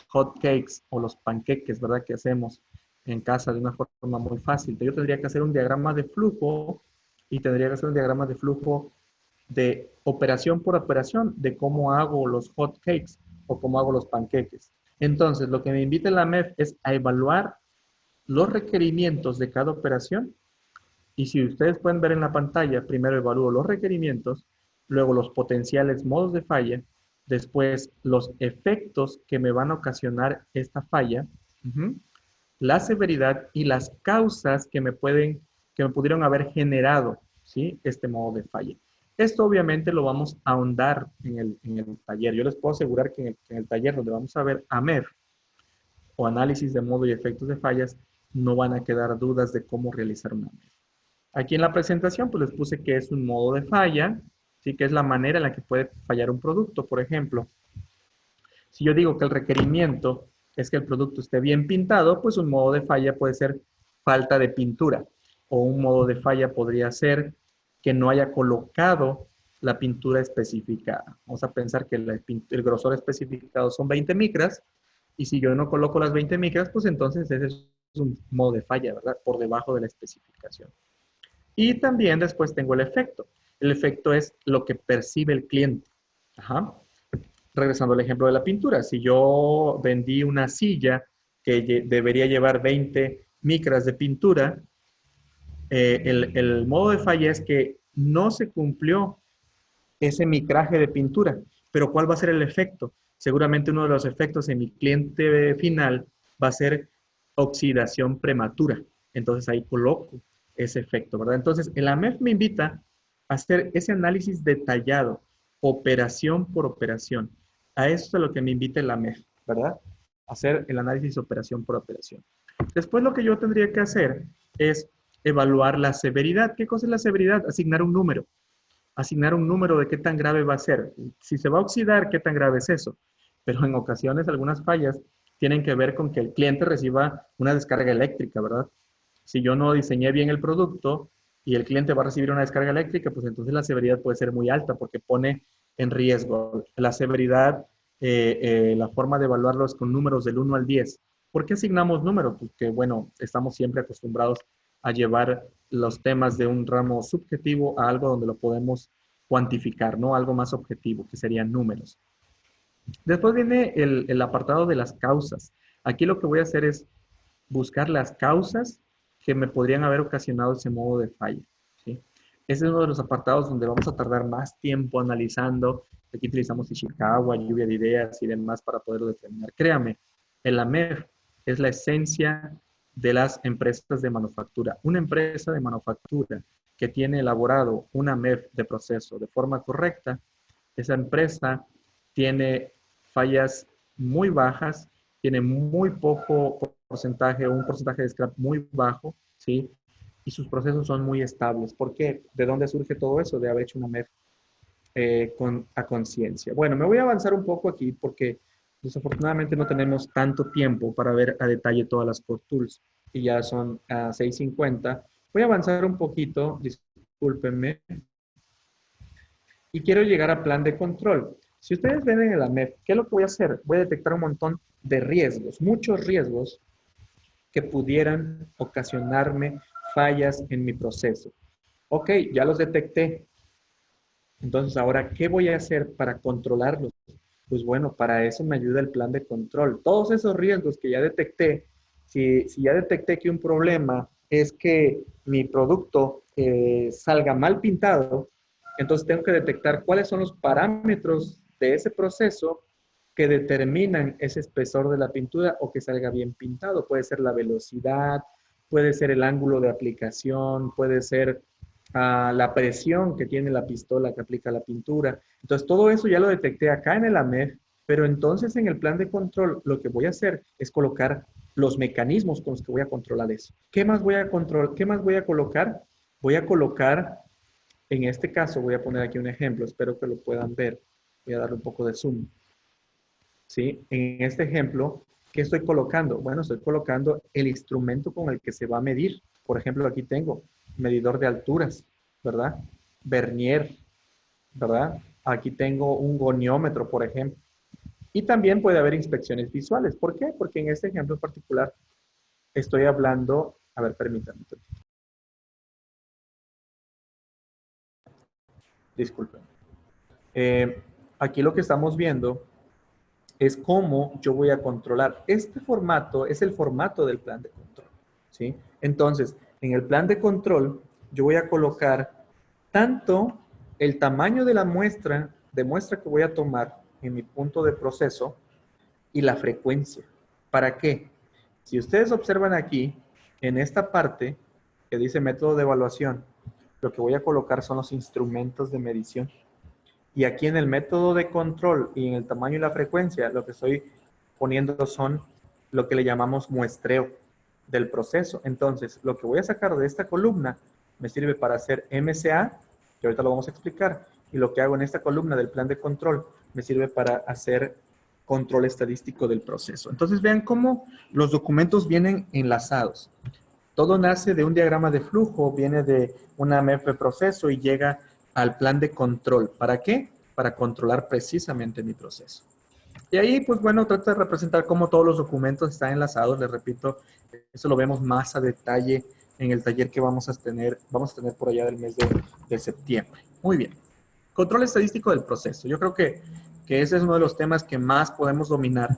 hot cakes o los panqueques, ¿verdad? Que hacemos en casa de una forma muy fácil. Yo tendría que hacer un diagrama de flujo y tendría que hacer un diagrama de flujo de operación por operación de cómo hago los hot cakes o cómo hago los panqueques. Entonces, lo que me invita la MEF es a evaluar los requerimientos de cada operación y si ustedes pueden ver en la pantalla, primero evalúo los requerimientos, luego los potenciales modos de falla, después los efectos que me van a ocasionar esta falla, la severidad y las causas que me pudieron haber generado, ¿sí? Este modo de falla. Esto obviamente lo vamos a ahondar en el taller. Yo les puedo asegurar que en el taller donde vamos a ver AMEF o análisis de modo y efectos de fallas, no van a quedar dudas de cómo realizar una AMEF. Aquí en la presentación pues les puse que es un modo de falla, ¿sí? Que es la manera en la que puede fallar un producto. Por ejemplo, si yo digo que el requerimiento es que el producto esté bien pintado, pues un modo de falla puede ser falta de pintura. O un modo de falla podría ser que no haya colocado la pintura especificada. Vamos a pensar que el grosor especificado son 20 micras, y si yo no coloco las 20 micras, pues entonces ese es un modo de falla, ¿verdad? Por debajo de la especificación. Y también después tengo el efecto. El efecto es lo que percibe el cliente. Ajá. Regresando al ejemplo de la pintura, si yo vendí una silla que debería llevar 20 micras de pintura, el modo de falla es que no se cumplió ese micraje de pintura. Pero ¿cuál va a ser el efecto? Seguramente uno de los efectos en mi cliente final va a ser oxidación prematura. Entonces ahí coloco ese efecto, ¿verdad? Entonces el AMEF me invita a hacer ese análisis detallado, operación por operación. A eso es a lo que me invita el AMEF, ¿verdad? Hacer el análisis operación por operación. Después lo que yo tendría que hacer es evaluar la severidad. ¿Qué cosa es la severidad? Asignar un número. Asignar un número de qué tan grave va a ser. Si se va a oxidar, ¿qué tan grave es eso? Pero en ocasiones algunas fallas tienen que ver con que el cliente reciba una descarga eléctrica, ¿verdad? Si yo no diseñé bien el producto y el cliente va a recibir una descarga eléctrica, pues entonces la severidad puede ser muy alta porque pone en riesgo la severidad. La forma de evaluarlo es con números del 1 al 10. ¿Por qué asignamos números? Porque, bueno, estamos siempre acostumbrados a llevar los temas de un ramo subjetivo a algo donde lo podemos cuantificar, ¿no? Algo más objetivo, que serían números. Después viene el apartado de las causas. Aquí lo que voy a hacer es buscar las causas que me podrían haber ocasionado ese modo de falla, ¿sí? Ese es uno de los apartados donde vamos a tardar más tiempo analizando. Aquí utilizamos Ishikawa, lluvia de ideas y demás para poderlo determinar. Créame, el AMEF es la esencia de las empresas de manufactura. Una empresa de manufactura que tiene elaborado una AMEF de proceso de forma correcta, esa empresa tiene fallas muy bajas, tiene muy poco porcentaje, un porcentaje de scrap muy bajo, ¿sí? Y sus procesos son muy estables. ¿Por qué? ¿De dónde surge todo eso? De haber hecho una MEF a conciencia. Bueno, me voy a avanzar un poco aquí porque desafortunadamente no tenemos tanto tiempo para ver a detalle todas las Core Tools y ya son 6:50. Voy a avanzar un poquito, discúlpenme, y quiero llegar a plan de control. Si ustedes ven en el AMEF, ¿qué es lo que voy a hacer? Voy a detectar un montón de riesgos, muchos riesgos que pudieran ocasionarme fallas en mi proceso. Ok, ya los detecté. Entonces, ahora, ¿qué voy a hacer para controlarlos? Pues bueno, para eso me ayuda el plan de control. Todos esos riesgos que ya detecté, si ya detecté que un problema es que mi producto salga mal pintado, entonces tengo que detectar cuáles son los parámetros de ese proceso que determinan ese espesor de la pintura o que salga bien pintado. Puede ser la velocidad, puede ser el ángulo de aplicación, puede ser la presión que tiene la pistola que aplica la pintura. Entonces, todo eso ya lo detecté acá en el AMEF, pero entonces en el plan de control lo que voy a hacer es colocar los mecanismos con los que voy a controlar eso. ¿Qué más voy a controlar? ¿Qué más voy a colocar? Voy a colocar, en este caso, voy a poner aquí un ejemplo, espero que lo puedan ver. Voy a darle un poco de zoom. ¿Sí? En este ejemplo, ¿qué estoy colocando? Bueno, estoy colocando el instrumento con el que se va a medir. Por ejemplo, aquí tengo medidor de alturas, ¿verdad? Vernier, ¿verdad? Aquí tengo un goniómetro, por ejemplo. Y también puede haber inspecciones visuales. ¿Por qué? Porque en este ejemplo en particular estoy hablando, a ver, permítanme. Disculpen. Aquí lo que estamos viendo es cómo yo voy a controlar. Este formato es el formato del plan de control, ¿sí? Entonces, en el plan de control, yo voy a colocar tanto el tamaño de muestra que voy a tomar en mi punto de proceso y la frecuencia. ¿Para qué? Si ustedes observan aquí, en esta parte que dice método de evaluación, lo que voy a colocar son los instrumentos de medición. Y aquí en el método de control y en el tamaño y la frecuencia, lo que estoy poniendo son lo que le llamamos muestreo del proceso. Entonces, lo que voy a sacar de esta columna me sirve para hacer MCA, que ahorita lo vamos a explicar, y lo que hago en esta columna del plan de control me sirve para hacer control estadístico del proceso. Entonces, vean cómo los documentos vienen enlazados. Todo nace de un diagrama de flujo, viene de una MEF de proceso y llega al plan de control. ¿Para qué? Para controlar precisamente mi proceso. Y ahí, pues bueno, trata de representar cómo todos los documentos están enlazados. Les repito, eso lo vemos más a detalle en el taller que vamos a tener por allá del mes de septiembre. Muy bien. Control estadístico del proceso. Yo creo que ese es uno de los temas que más podemos dominar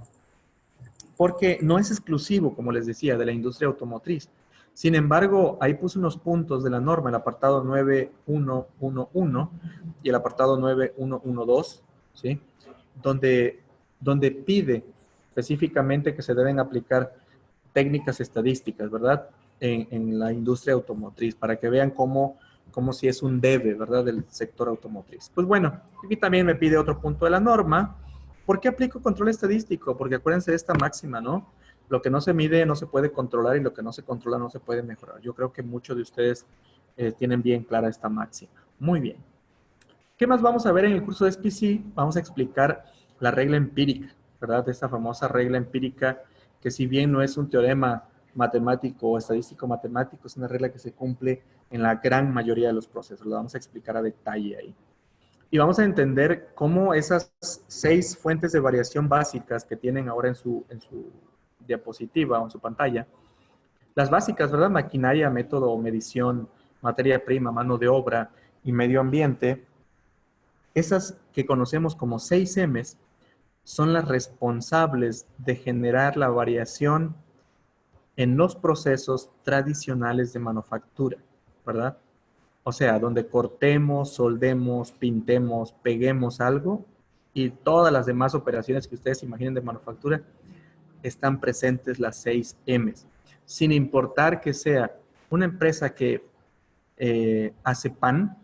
porque no es exclusivo, como les decía, de la industria automotriz. Sin embargo, ahí puse unos puntos de la norma, el apartado 9111 y el apartado 9112, ¿sí? Donde pide específicamente que se deben aplicar técnicas estadísticas, ¿verdad? En la industria automotriz, para que vean cómo si es un debe, ¿verdad? Del sector automotriz. Pues bueno, aquí también me pide otro punto de la norma. ¿Por qué aplico control estadístico? Porque acuérdense de esta máxima, ¿no? Lo que no se mide no se puede controlar y lo que no se controla no se puede mejorar. Yo creo que muchos de ustedes tienen bien clara esta máxima. Muy bien. ¿Qué más vamos a ver en el curso de SPC? Vamos a explicar la regla empírica, ¿verdad? Esta famosa regla empírica que si bien no es un teorema matemático o estadístico matemático, es una regla que se cumple en la gran mayoría de los procesos. Lo vamos a explicar a detalle ahí. Y vamos a entender cómo esas 6 fuentes de variación básicas que tienen ahora en su diapositiva o en su pantalla, las básicas, ¿verdad? Maquinaria, método, medición, materia prima, mano de obra y medio ambiente, esas que conocemos como 6 M's son las responsables de generar la variación en los procesos tradicionales de manufactura, ¿verdad? O sea, donde cortemos, soldemos, pintemos, peguemos algo y todas las demás operaciones que ustedes imaginen de manufactura, están presentes las 6 M's. Sin importar que sea una empresa que hace pan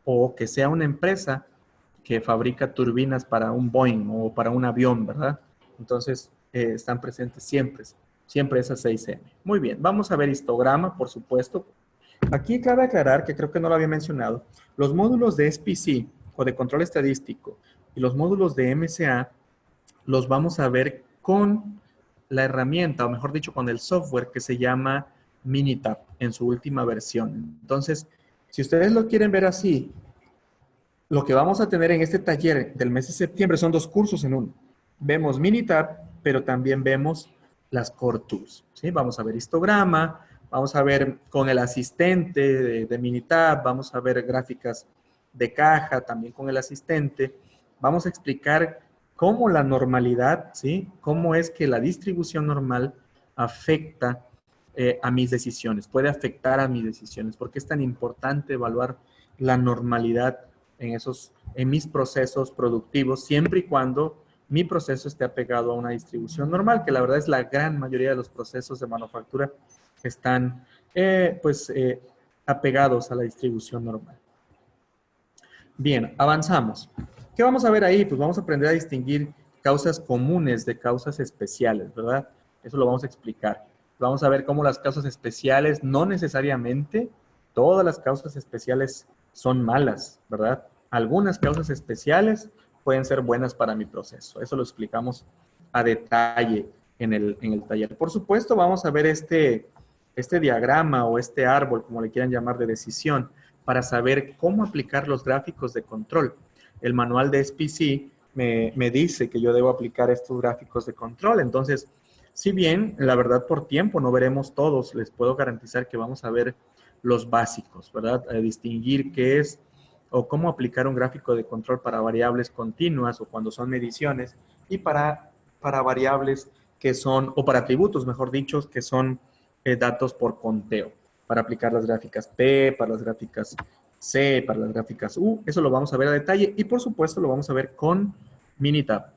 o que sea una empresa que fabrica turbinas para un Boeing o para un avión, ¿verdad? Entonces, están presentes siempre esas 6 M. Muy bien, vamos a ver histograma, por supuesto. Aquí cabe aclarar, que creo que no lo había mencionado, los módulos de SPC o de control estadístico y los módulos de MCA los vamos a ver con la herramienta, o mejor dicho, con el software que se llama Minitab en su última versión. Entonces, si ustedes lo quieren ver así, lo que vamos a tener en este taller del mes de septiembre son 2 cursos en uno. Vemos Minitab, pero también vemos las Core Tools, ¿sí? Vamos a ver histograma, vamos a ver con el asistente de Minitab, vamos a ver gráficas de caja también con el asistente. Vamos a explicar cómo la normalidad, ¿sí? Cómo es que la distribución normal afecta a mis decisiones, puede afectar a mis decisiones. ¿Por qué es tan importante evaluar la normalidad en mis procesos productivos, siempre y cuando mi proceso esté apegado a una distribución normal, que la verdad es la gran mayoría de los procesos de manufactura están apegados a la distribución normal. Bien, avanzamos. ¿Qué vamos a ver ahí? Pues vamos a aprender a distinguir causas comunes de causas especiales, ¿verdad? Eso lo vamos a explicar. Vamos a ver cómo las causas especiales, no necesariamente todas las causas especiales son malas, ¿verdad? Algunas causas especiales pueden ser buenas para mi proceso. Eso lo explicamos a detalle en el taller. Por supuesto, vamos a ver este diagrama o este árbol, como le quieran llamar, de decisión, para saber cómo aplicar los gráficos de control. El manual de SPC me dice que yo debo aplicar estos gráficos de control. Entonces, si bien, la verdad, por tiempo no veremos todos, les puedo garantizar que vamos a ver los básicos, ¿verdad? Distinguir qué es o cómo aplicar un gráfico de control para variables continuas o cuando son mediciones y para variables que son, o para atributos, mejor dicho, que son datos por conteo, para aplicar las gráficas P, para las gráficas C, para las gráficas U. Eso lo vamos a ver a detalle y, por supuesto, lo vamos a ver con Minitab.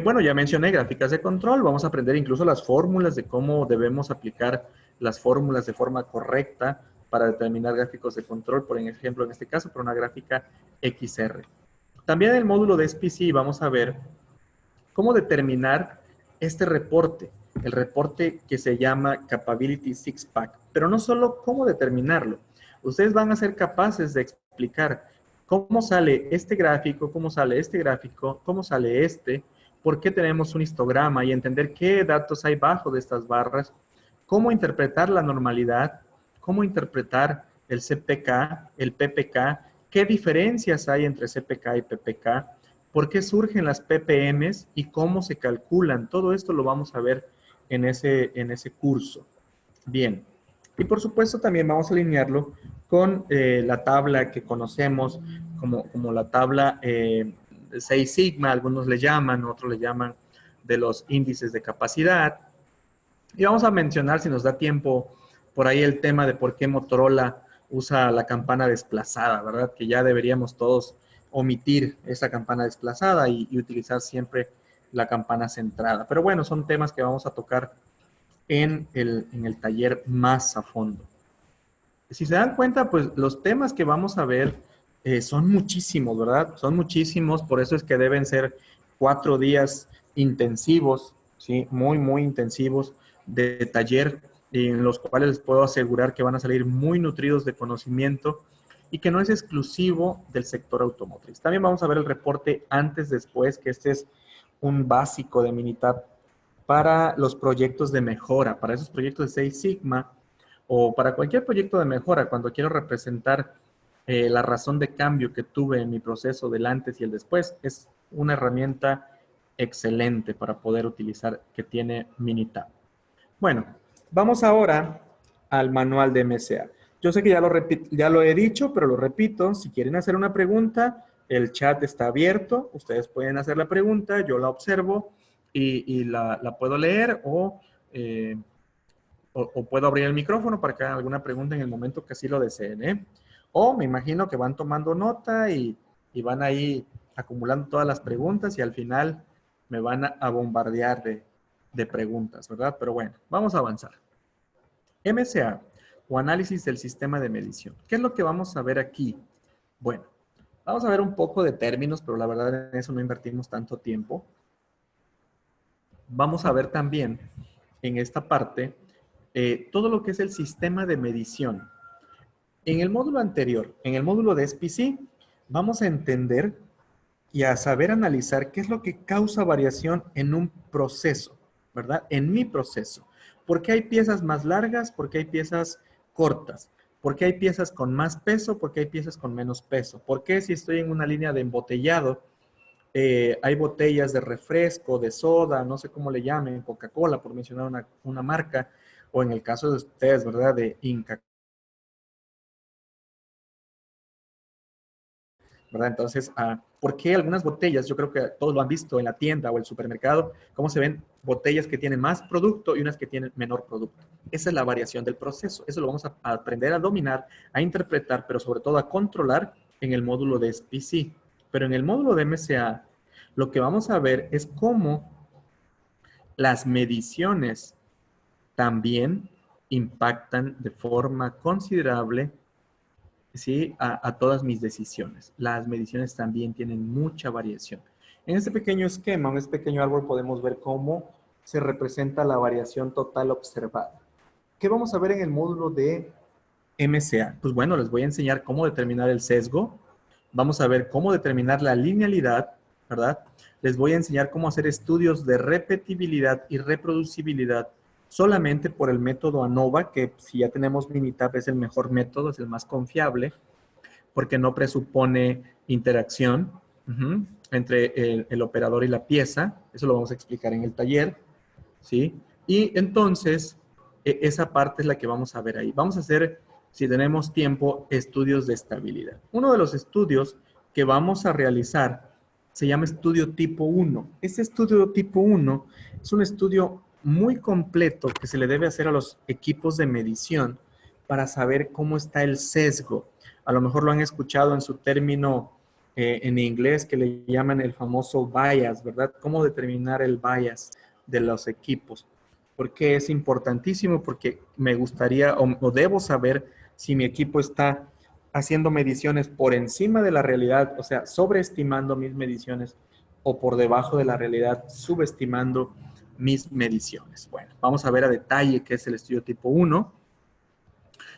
Bueno, ya mencioné gráficas de control. Vamos a aprender incluso las fórmulas de cómo debemos aplicar las fórmulas de forma correcta para determinar gráficos de control, por ejemplo, en este caso, por una gráfica XR. También en el módulo de SPC vamos a ver cómo determinar este reporte, el reporte que se llama Capability Six Pack, pero no solo cómo determinarlo. Ustedes van a ser capaces de explicar cómo sale este gráfico, cómo sale este gráfico, cómo sale este, por qué tenemos un histograma y entender qué datos hay bajo de estas barras, cómo interpretar la normalidad, cómo interpretar el CPK, el PPK, qué diferencias hay entre CPK y PPK, por qué surgen las PPMs y cómo se calculan. Todo esto lo vamos a ver en ese curso. Bien. Y por supuesto también vamos a alinearlo con la tabla que conocemos como la tabla 6 sigma, algunos le llaman, otros le llaman de los índices de capacidad. Y vamos a mencionar, si nos da tiempo, por ahí el tema de por qué Motorola usa la campana desplazada, ¿verdad? Que ya deberíamos todos omitir esa campana desplazada y utilizar siempre la campana centrada. Pero bueno, son temas que vamos a tocar en el taller más a fondo. Si se dan cuenta, pues los temas que vamos a ver son muchísimos, ¿verdad? Son muchísimos, por eso es que deben ser 4 días intensivos, ¿sí? Muy, muy intensivos de taller, en los cuales les puedo asegurar que van a salir muy nutridos de conocimiento y que no es exclusivo del sector automotriz. También vamos a ver el reporte antes-después, que este es un básico de Minitab para los proyectos de mejora, para esos proyectos de 6 Sigma o para cualquier proyecto de mejora, cuando quiero representar la razón de cambio que tuve en mi proceso del antes y el después, es una herramienta excelente para poder utilizar que tiene Minitab. Bueno, vamos ahora al manual de MCA. Yo sé que ya lo he dicho, pero lo repito. Si quieren hacer una pregunta, el chat está abierto. Ustedes pueden hacer la pregunta, yo la observo y la puedo leer o puedo abrir el micrófono para que hagan alguna pregunta en el momento que así lo deseen, ¿eh? O me imagino que van tomando nota y van ahí acumulando todas las preguntas y al final me van a bombardear de preguntas, ¿verdad? Pero bueno, vamos a avanzar. MCA, o análisis del sistema de medición. ¿Qué es lo que vamos a ver aquí? Bueno, vamos a ver un poco de términos, pero la verdad en eso no invertimos tanto tiempo. Vamos a ver también en esta parte todo lo que es el sistema de medición. En el módulo anterior, en el módulo de SPC, vamos a entender y a saber analizar qué es lo que causa variación en un proceso, ¿verdad? En mi proceso. ¿Por qué hay piezas más largas? ¿Por qué hay piezas cortas? ¿Por qué hay piezas con más peso? ¿Por qué hay piezas con menos peso? ¿Por qué si estoy en una línea de embotellado, hay botellas de refresco, de soda, no sé cómo le llamen, Coca-Cola, por mencionar una marca, o en el caso de ustedes, ¿verdad? De Inca, ¿verdad? Entonces, ¿por qué algunas botellas? Yo creo que todos lo han visto en la tienda o el supermercado, cómo se ven botellas que tienen más producto y unas que tienen menor producto. Esa es la variación del proceso. Eso lo vamos a aprender a dominar, a interpretar, pero sobre todo a controlar en el módulo de SPC. Pero en el módulo de MCA, lo que vamos a ver es cómo las mediciones también impactan de forma considerable, ¿sí?, a todas mis decisiones. Las mediciones también tienen mucha variación. En este pequeño esquema, en este pequeño árbol, podemos ver cómo se representa la variación total observada. ¿Qué vamos a ver en el módulo de MCA? Pues bueno, les voy a enseñar cómo determinar el sesgo. Vamos a ver cómo determinar la linealidad, ¿verdad? Les voy a enseñar cómo hacer estudios de repetibilidad y reproducibilidad solamente por el método ANOVA, que si ya tenemos Minitab es el mejor método, es el más confiable, porque no presupone interacción entre el operador y la pieza. Eso lo vamos a explicar en el taller, ¿sí? Y entonces, esa parte es la que vamos a ver ahí. Vamos a hacer, si tenemos tiempo, estudios de estabilidad. Uno de los estudios que vamos a realizar se llama estudio tipo 1. Este estudio tipo 1 es un estudio muy completo que se le debe hacer a los equipos de medición para saber cómo está el sesgo. A lo mejor lo han escuchado en su término en inglés que le llaman el famoso bias, ¿verdad? ¿Cómo determinar el bias de los equipos? Porque es importantísimo, porque me gustaría o debo saber si mi equipo está haciendo mediciones por encima de la realidad, o sea, sobreestimando mis mediciones, o por debajo de la realidad, subestimando mis mediciones. Bueno, vamos a ver a detalle qué es el estudio tipo 1.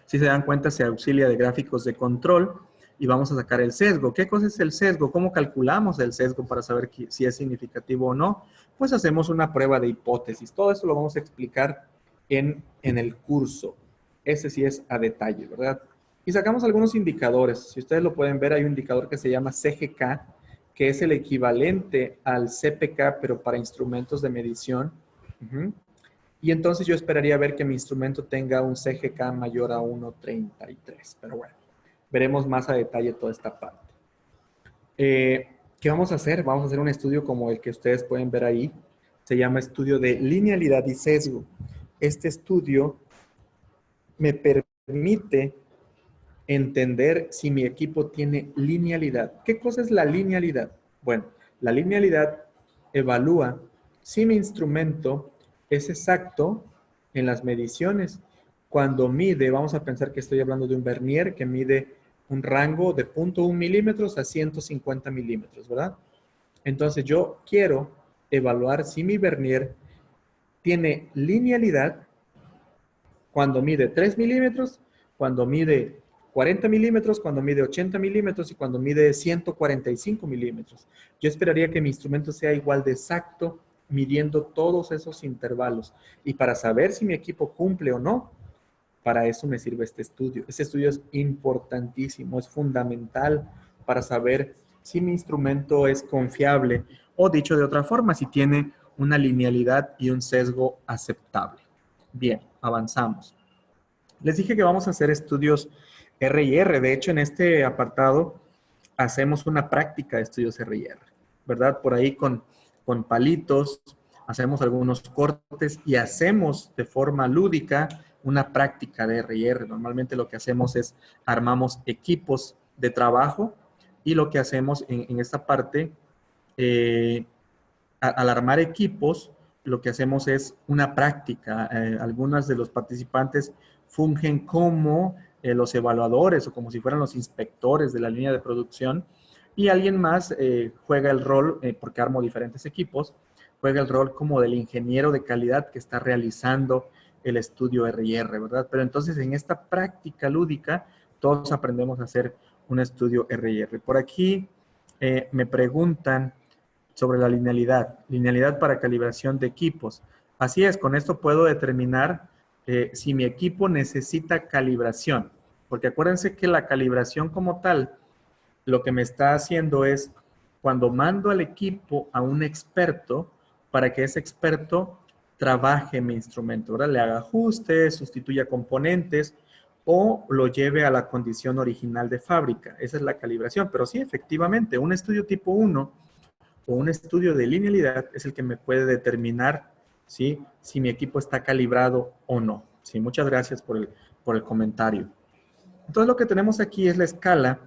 Si se dan cuenta, se auxilia de gráficos de control y vamos a sacar el sesgo. ¿Qué cosa es el sesgo? ¿Cómo calculamos el sesgo para saber si es significativo o no? Pues hacemos una prueba de hipótesis. Todo eso lo vamos a explicar en el curso. Ese sí es a detalle, ¿verdad? Y sacamos algunos indicadores. Si ustedes lo pueden ver, hay un indicador que se llama CGK, que es el equivalente al CPK, pero para instrumentos de medición. Y entonces yo esperaría ver que mi instrumento tenga un CGK mayor a 1.33. Pero bueno, veremos más a detalle toda esta parte. ¿Qué vamos a hacer? Vamos a hacer un estudio como el que ustedes pueden ver ahí. Se llama estudio de linealidad y sesgo. Este estudio me permite entender si mi equipo tiene linealidad. ¿Qué cosa es la linealidad? Bueno, la linealidad evalúa si mi instrumento es exacto en las mediciones. Cuando mide, vamos a pensar que estoy hablando de un vernier que mide un rango de 0.1 milímetros a 150 milímetros, ¿verdad? Entonces yo quiero evaluar si mi vernier tiene linealidad cuando mide 3 milímetros, cuando mide 40 milímetros, cuando mide 80 milímetros y cuando mide 145 milímetros. Yo esperaría que mi instrumento sea igual de exacto midiendo todos esos intervalos. Y para saber si mi equipo cumple o no, para eso me sirve este estudio. Este estudio es importantísimo, es fundamental para saber si mi instrumento es confiable o, dicho de otra forma, si tiene una linealidad y un sesgo aceptable. Bien, avanzamos. Les dije que vamos a hacer estudios R y R. De hecho, en este apartado hacemos una práctica de estudios R y R, ¿verdad? Por ahí con palitos, hacemos algunos cortes y hacemos de forma lúdica una práctica de R y R. Normalmente lo que hacemos es armamos equipos de trabajo y lo que hacemos en esta parte, al armar equipos, lo que hacemos es una práctica. Algunos de los participantes fungen como los evaluadores o como si fueran los inspectores de la línea de producción y alguien más juega el rol, porque armo diferentes equipos, juega el rol como del ingeniero de calidad que está realizando el estudio R&R, ¿verdad? Pero entonces en esta práctica lúdica todos aprendemos a hacer un estudio R&R. Por aquí me preguntan sobre la linealidad. Linealidad para calibración de equipos. Así es, con esto puedo determinar si mi equipo necesita calibración. Porque acuérdense que la calibración como tal, lo que me está haciendo es, cuando mando al equipo a un experto, para que ese experto trabaje mi instrumento, ¿verdad? Le haga ajustes, sustituya componentes o lo lleve a la condición original de fábrica. Esa es la calibración. Pero sí, efectivamente, un estudio tipo 1 o un estudio de linealidad es el que me puede determinar, ¿sí?, si mi equipo está calibrado o no. Sí, muchas gracias por el comentario. Entonces lo que tenemos aquí es la escala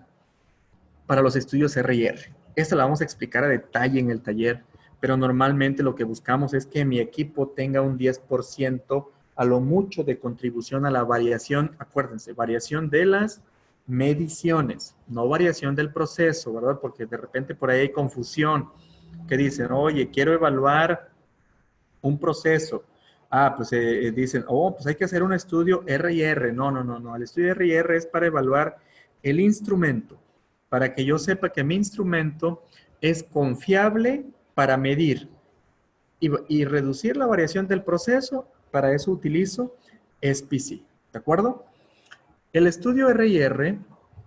para los estudios R&R. Esta la vamos a explicar a detalle en el taller, pero normalmente lo que buscamos es que mi equipo tenga un 10% a lo mucho de contribución a la variación, acuérdense, variación de las mediciones, no variación del proceso, ¿verdad? Porque de repente por ahí hay confusión, que dicen, oye, quiero evaluar un proceso. Ah, pues dicen, oh, pues hay que hacer un estudio R&R. No, no, no, no. El estudio R&R es para evaluar el instrumento, para que yo sepa que mi instrumento es confiable para medir y reducir la variación del proceso. Para eso utilizo SPC. ¿De acuerdo? El estudio R&R,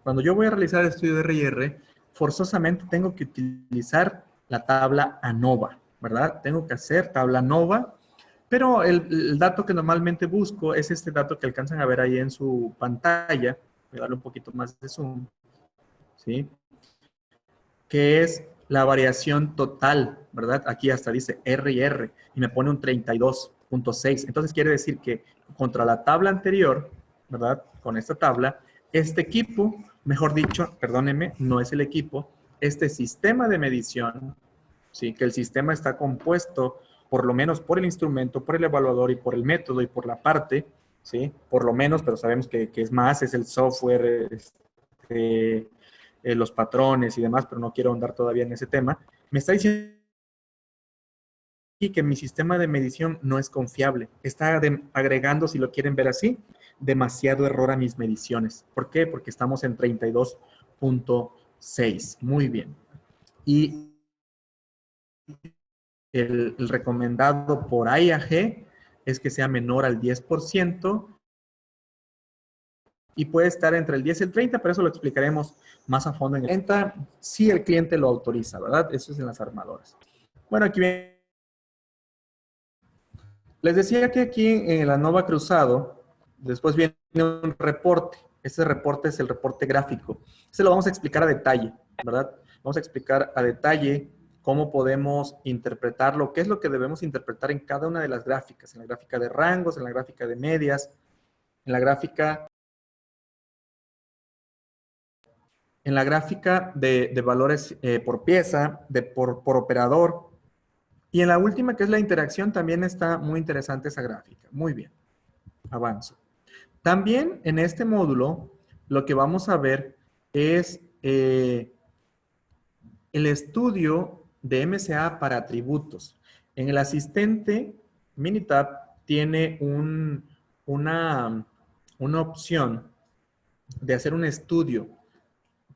cuando yo voy a realizar el estudio de R&R, forzosamente tengo que utilizar la tabla ANOVA, ¿verdad? Tengo que hacer tabla ANOVA, pero el dato que normalmente busco es este dato que alcanzan a ver ahí en su pantalla. Voy a darle un poquito más de zoom, ¿sí? Que es la variación total, ¿verdad? Aquí hasta dice R&R y me pone un 32.6. Entonces quiere decir que contra la tabla anterior, ¿verdad? Con esta tabla, este equipo, mejor dicho, perdónenme, no es el equipo, este sistema de medición, ¿sí? Que el sistema está compuesto por lo menos por el instrumento, por el evaluador y por el método y por la parte, ¿sí? Por lo menos, pero sabemos que es más, es el software, los patrones y demás, pero no quiero ahondar todavía en ese tema. Me está diciendo que mi sistema de medición no es confiable. Está agregando, si lo quieren ver así, demasiado error a mis mediciones. ¿Por qué? Porque estamos en 32.6. Muy bien. Y el recomendado por IAG es que sea menor al 10% y puede estar entre el 10 y el 30, pero eso lo explicaremos más a fondo en el 30, si el cliente lo autoriza, ¿verdad? Eso es en las armadoras. Bueno, aquí les decía que aquí en la Nova Cruzado, después viene un reporte. Ese reporte es el reporte gráfico. Ese lo vamos a explicar a detalle, ¿verdad? Vamos a explicar a detalle cómo podemos interpretarlo, qué es lo que debemos interpretar en cada una de las gráficas, en la gráfica de rangos, en la gráfica de medias, en la gráfica de valores por pieza, por operador. Y en la última, que es la interacción, también está muy interesante esa gráfica. Muy bien, avanzo. También en este módulo, lo que vamos a ver es el estudio de MCA para atributos. En el asistente, Minitab tiene una opción de hacer un estudio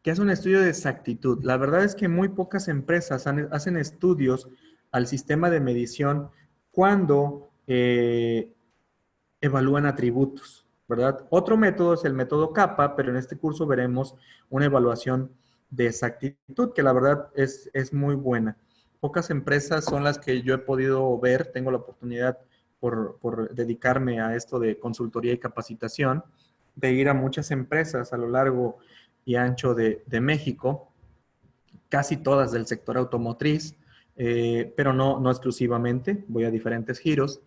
que es un estudio de exactitud. La verdad es que muy pocas empresas hacen estudios al sistema de medición cuando evalúan atributos, ¿verdad? Otro método es el método CAPA, pero en este curso veremos una evaluación de exactitud, que la verdad es muy buena. Pocas empresas son las que yo he podido ver, tengo la oportunidad por dedicarme a esto de consultoría y capacitación, de ir a muchas empresas a lo largo y ancho de México, casi todas del sector automotriz, pero no exclusivamente, voy a diferentes giros,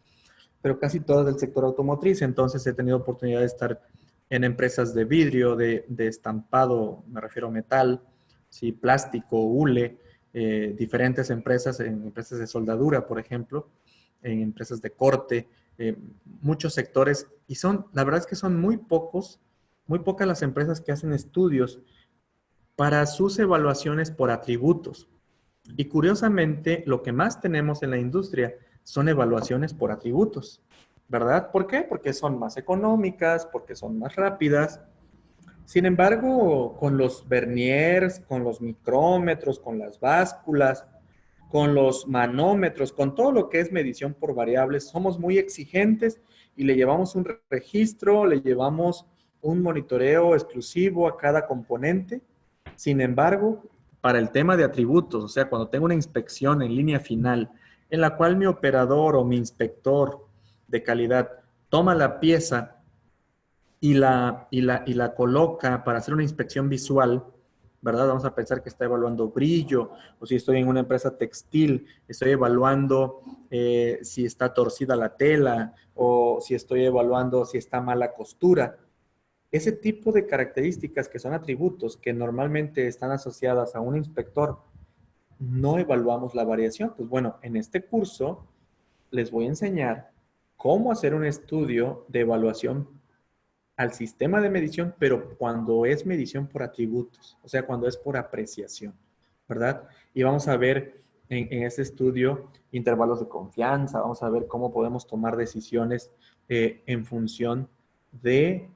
pero casi todas del sector automotriz. Entonces he tenido oportunidad de estar en empresas de vidrio, de estampado, me refiero a metal, sí, plástico, hule, diferentes empresas, en empresas de soldadura, por ejemplo, en empresas de corte, muchos sectores, y la verdad es que son muy pocas las empresas que hacen estudios para sus evaluaciones por atributos. Y curiosamente, lo que más tenemos en la industria son evaluaciones por atributos, ¿verdad? ¿Por qué? Porque son más económicas, porque son más rápidas. Sin embargo, con los verniers, con los micrómetros, con las básculas, con los manómetros, con todo lo que es medición por variables, somos muy exigentes y le llevamos un registro, le llevamos un monitoreo exclusivo a cada componente. Sin embargo, para el tema de atributos, o sea, cuando tengo una inspección en línea final, en la cual mi operador o mi inspector de calidad toma la pieza y la coloca para hacer una inspección visual, ¿verdad? Vamos a pensar que está evaluando brillo, o si estoy en una empresa textil, estoy evaluando si está torcida la tela, o si estoy evaluando si está mala costura. Ese tipo de características que son atributos que normalmente están asociadas a un inspector no evaluamos la variación. Pues bueno, en este curso les voy a enseñar cómo hacer un estudio de evaluación al sistema de medición, pero cuando es medición por atributos, o sea, cuando es por apreciación, ¿verdad? Y vamos a ver en este estudio intervalos de confianza, vamos a ver cómo podemos tomar decisiones en función de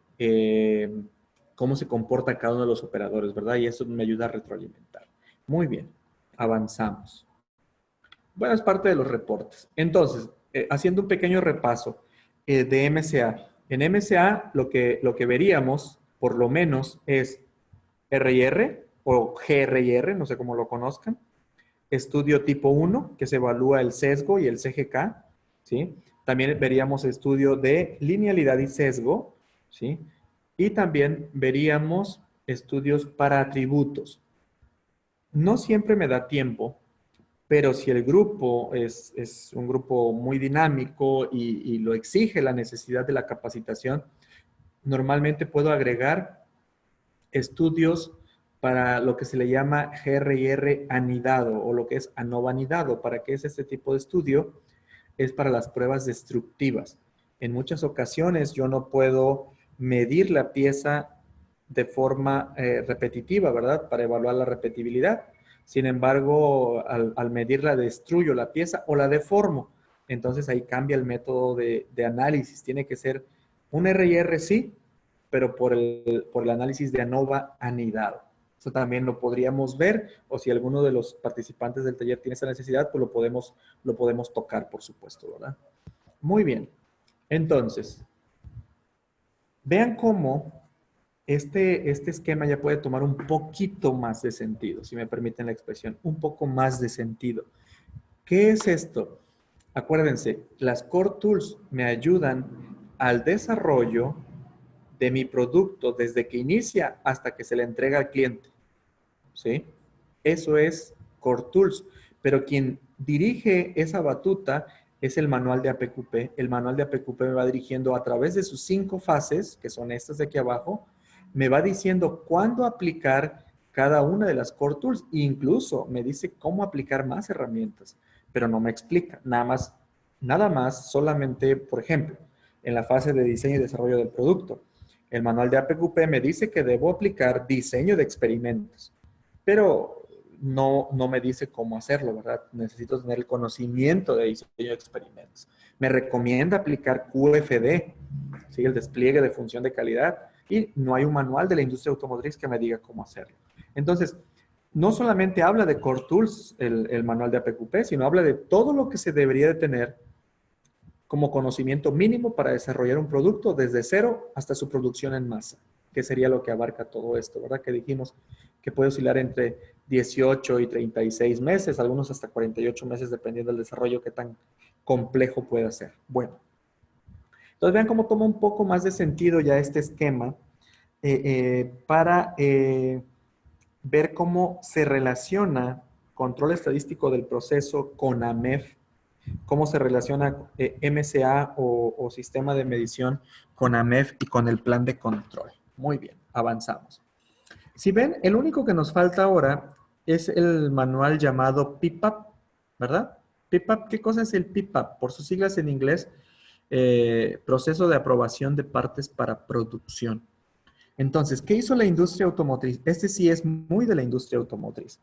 cómo se comporta cada uno de los operadores, ¿verdad? Y eso me ayuda a retroalimentar. Muy bien, avanzamos. Bueno, es parte de los reportes. Entonces, haciendo un pequeño repaso de MCA. En MCA lo que veríamos, por lo menos, es RIR o GRIR, no sé cómo lo conozcan. Estudio tipo 1, que se evalúa el sesgo y el CGK, ¿sí? También veríamos estudio de linealidad y sesgo, ¿sí? Y también veríamos estudios para atributos. No siempre me da tiempo, pero si el grupo es un grupo muy dinámico y lo exige la necesidad de la capacitación, normalmente puedo agregar estudios para lo que se le llama GRIR anidado o lo que es ANOVA anidado. ¿Para qué es este tipo de estudio? Es para las pruebas destructivas. En muchas ocasiones yo no puedo medir la pieza de forma repetitiva, ¿verdad? Para evaluar la repetibilidad. Sin embargo, al medirla destruyo la pieza o la deformo. Entonces ahí cambia el método de análisis. Tiene que ser un RIR sí, pero por el análisis de ANOVA anidado. Eso también lo podríamos ver, o si alguno de los participantes del taller tiene esa necesidad, pues lo podemos tocar, por supuesto, ¿verdad? Muy bien. Entonces, vean cómo este esquema ya puede tomar un poquito más de sentido, si me permiten la expresión, un poco más de sentido. ¿Qué es esto? Acuérdense, las Core Tools me ayudan al desarrollo de mi producto desde que inicia hasta que se le entrega al cliente. ¿Sí? Eso es Core Tools. Pero quien dirige esa batuta es el manual de APQP. El manual de APQP me va dirigiendo a través de sus 5 fases, que son estas de aquí abajo, me va diciendo cuándo aplicar cada una de las Core Tools. E incluso me dice cómo aplicar más herramientas, pero no me explica. Nada más, solamente, por ejemplo, en la fase de diseño y desarrollo del producto. El manual de APQP me dice que debo aplicar diseño de experimentos, pero no me dice cómo hacerlo, ¿verdad? Necesito tener el conocimiento de diseño de experimentos. Me recomienda aplicar QFD, ¿sí? El despliegue de función de calidad, y no hay un manual de la industria automotriz que me diga cómo hacerlo. Entonces, no solamente habla de Core Tools, el manual de APQP, sino habla de todo lo que se debería de tener como conocimiento mínimo para desarrollar un producto desde cero hasta su producción en masa, que sería lo que abarca todo esto, ¿verdad? Que dijimos que puede oscilar entre 18 y 36 meses, algunos hasta 48 meses, dependiendo del desarrollo que tan complejo pueda ser. Bueno, entonces vean cómo toma un poco más de sentido ya este esquema para ver cómo se relaciona control estadístico del proceso con AMEF, cómo se relaciona MCA o sistema de medición con AMEF y con el plan de control. Muy bien, avanzamos. Si ven, el único que nos falta ahora es el manual llamado PPAP, ¿verdad? PPAP, ¿qué cosa es el PPAP? Por sus siglas en inglés, proceso de aprobación de partes para producción. Entonces, ¿qué hizo la industria automotriz? Este sí es muy de la industria automotriz.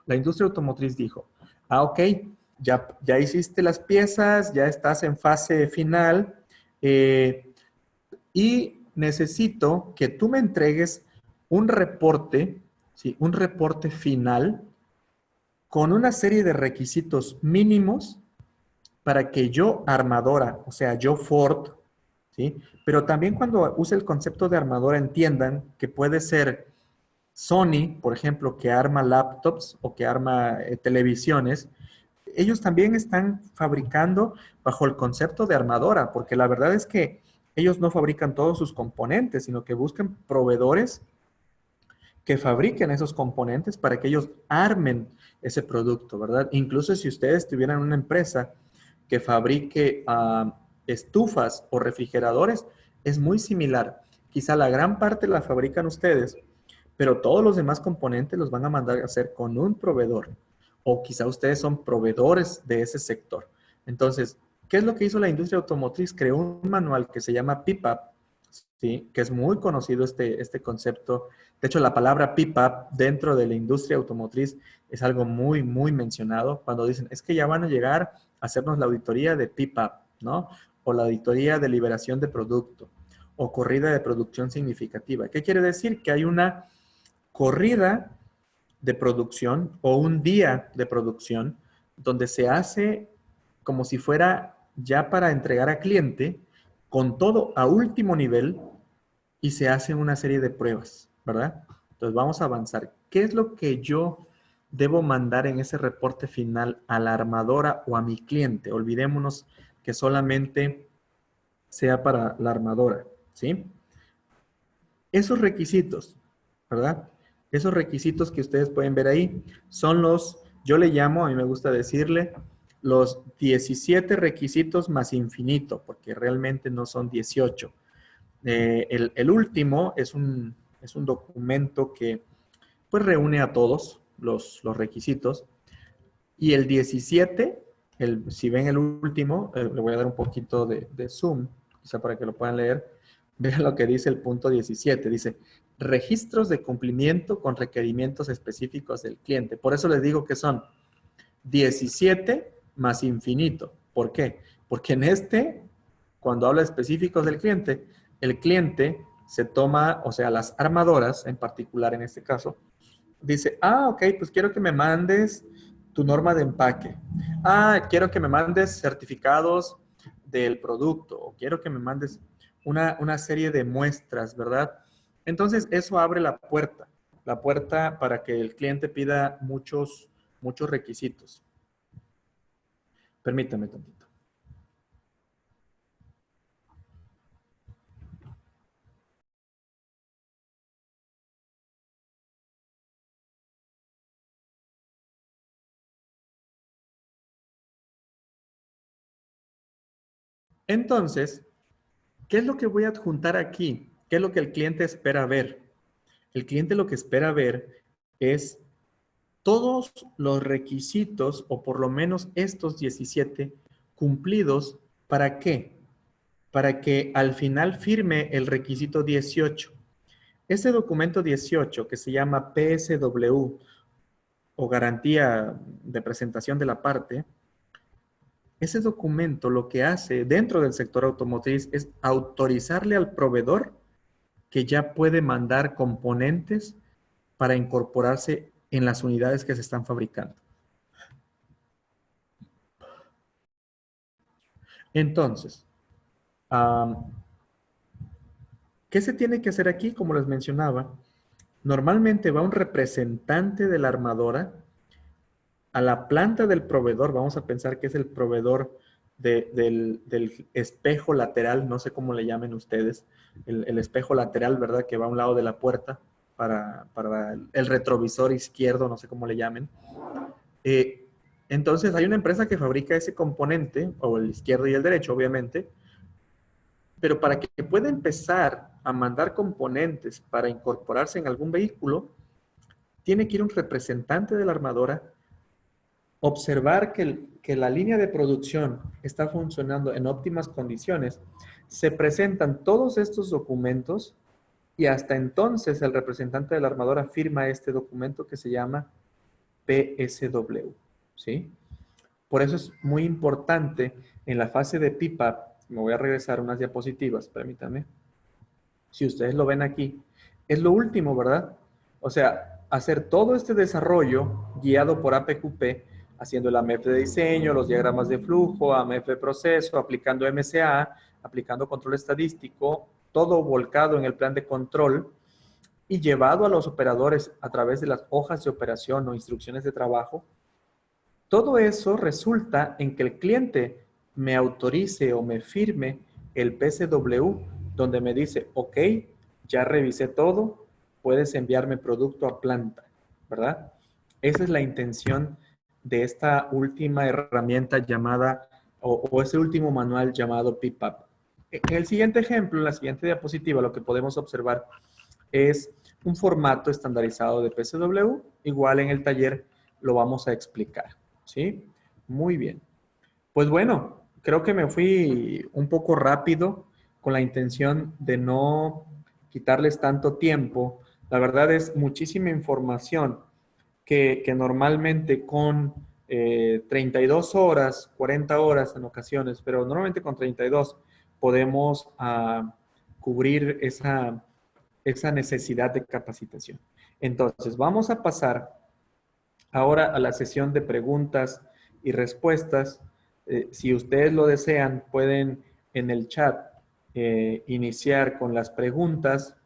La industria automotriz dijo, ok, ya hiciste las piezas, ya estás en fase final y necesito que tú me entregues un reporte, ¿sí? Un reporte final con una serie de requisitos mínimos para que yo, armadora, o sea, yo Ford, ¿sí? Pero también cuando use el concepto de armadora entiendan que puede ser Sony, por ejemplo, que arma laptops o que arma televisiones. Ellos también están fabricando bajo el concepto de armadora, porque la verdad es que ellos no fabrican todos sus componentes, sino que buscan proveedores que fabriquen esos componentes para que ellos armen ese producto, ¿verdad? Incluso si ustedes tuvieran una empresa que fabrique estufas o refrigeradores, es muy similar. Quizá la gran parte la fabrican ustedes, pero todos los demás componentes los van a mandar a hacer con un proveedor. o quizá ustedes son proveedores de ese sector. Entonces, ¿qué es lo que hizo la industria automotriz? Creó un manual que se llama PPAP, ¿sí? Que es muy conocido este concepto. De hecho, la palabra PPAP dentro de la industria automotriz es algo muy, muy mencionado cuando dicen, es que ya van a llegar a hacernos la auditoría de PPAP, ¿no? O la auditoría de liberación de producto, o corrida de producción significativa. ¿Qué quiere decir? Que hay una corrida de producción o un día de producción donde se hace como si fuera ya para entregar a cliente con todo a último nivel y se hace una serie de pruebas, ¿verdad? Entonces vamos a avanzar. ¿Qué es lo que yo debo mandar en ese reporte final a la armadora o a mi cliente? Olvidémonos que solamente sea para la armadora, ¿sí? Esos requisitos, ¿verdad? Esos requisitos que ustedes pueden ver ahí son los, yo le llamo, a mí me gusta decirle, los 17 requisitos más infinito, porque realmente no son 18. El último es un documento que pues reúne a todos los requisitos. Y el 17, si ven el último, le voy a dar un poquito de zoom, quizá para que lo puedan leer. Vean lo que dice el punto 17. Dice, registros de cumplimiento con requerimientos específicos del cliente. Por eso les digo que son 17 más infinito. ¿Por qué? Porque en cuando habla de específicos del cliente, el cliente se toma, o sea, las armadoras, en particular en este caso, dice, ok, pues quiero que me mandes tu norma de empaque. Quiero que me mandes certificados del producto, o quiero que me mandes una serie de muestras, ¿verdad? Entonces, eso abre la puerta para que el cliente pida muchos requisitos. Permítame tantito. Entonces, ¿qué es lo que voy a adjuntar aquí? ¿Qué es lo que el cliente espera ver? El cliente lo que espera ver es todos los requisitos, o por lo menos estos 17, cumplidos. ¿Para qué? Para que al final firme el requisito 18. Ese documento 18, que se llama PSW, o garantía de presentación de la parte, ese documento lo que hace dentro del sector automotriz es autorizarle al proveedor que ya puede mandar componentes para incorporarse en las unidades que se están fabricando. Entonces, ¿qué se tiene que hacer aquí? Como les mencionaba, normalmente va un representante de la armadora a la planta del proveedor. Vamos a pensar que es el proveedor del espejo lateral, no sé cómo le llamen ustedes, el espejo lateral, ¿verdad? Que va a un lado de la puerta para el retrovisor izquierdo, no sé cómo le llamen. Entonces, hay una empresa que fabrica ese componente, o el izquierdo y el derecho, obviamente, pero para que pueda empezar a mandar componentes para incorporarse en algún vehículo, tiene que ir un representante de la armadora, observar que la línea de producción está funcionando en óptimas condiciones, se presentan todos estos documentos y hasta entonces el representante de la armadora firma este documento que se llama PSW, ¿sí? Por eso es muy importante en la fase de PPAP, me voy a regresar unas diapositivas, permítanme. Si ustedes lo ven aquí, es lo último, ¿verdad? O sea, hacer todo este desarrollo guiado por APQP, haciendo el AMF de diseño, los diagramas de flujo, AMF de proceso, aplicando MCA, aplicando control estadístico, todo volcado en el plan de control y llevado a los operadores a través de las hojas de operación o instrucciones de trabajo. Todo eso resulta en que el cliente me autorice o me firme el PSW, donde me dice, ok, ya revisé todo, puedes enviarme producto a planta, ¿verdad? Esa es la intención de esta última herramienta llamada, o ese último manual llamado PPAP. En el siguiente ejemplo, en la siguiente diapositiva, lo que podemos observar es un formato estandarizado de PSW. Igual en el taller lo vamos a explicar, ¿sí? Muy bien. Pues bueno, creo que me fui un poco rápido con la intención de no quitarles tanto tiempo. La verdad es muchísima información que normalmente con 32 horas, 40 horas en ocasiones, pero normalmente con 32 podemos cubrir esa necesidad de capacitación. Entonces, vamos a pasar ahora a la sesión de preguntas y respuestas. Si ustedes lo desean, pueden en el chat iniciar con las preguntas,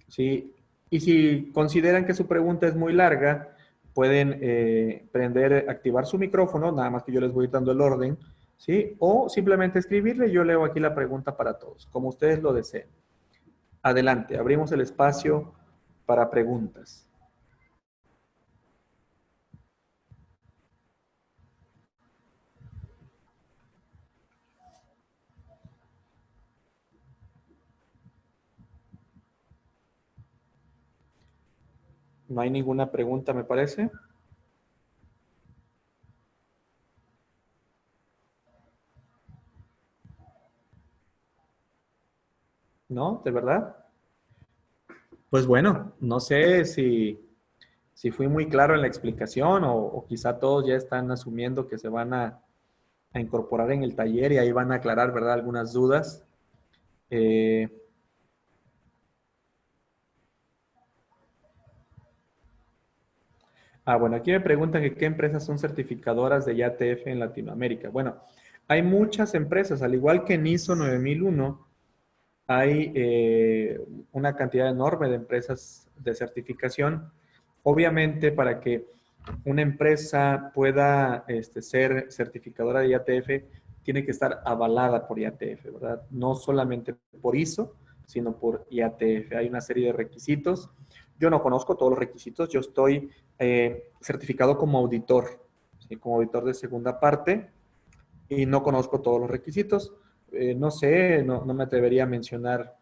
¿sí? Y si consideran que su pregunta es muy larga, pueden activar su micrófono, nada más que yo les voy a ir dando el orden, ¿sí? O simplemente escribirle, yo leo aquí la pregunta para todos, como ustedes lo deseen. Adelante, abrimos el espacio para preguntas. No hay ninguna pregunta, me parece. ¿No? ¿De verdad? Pues bueno, no sé si fui muy claro en la explicación o quizá todos ya están asumiendo que se van a incorporar en el taller y ahí van a aclarar, ¿verdad? Algunas dudas. Eh, bueno, aquí me preguntan que qué empresas son certificadoras de IATF en Latinoamérica. Bueno, hay muchas empresas, al igual que en ISO 9001, hay una cantidad enorme de empresas de certificación. Obviamente, para que una empresa pueda ser certificadora de IATF, tiene que estar avalada por IATF, ¿verdad? No solamente por ISO, sino por IATF. Hay una serie de requisitos. Yo no conozco todos los requisitos. Yo estoy certificado como auditor, ¿sí? Como auditor de segunda parte y no conozco todos los requisitos. No sé, no me atrevería a mencionar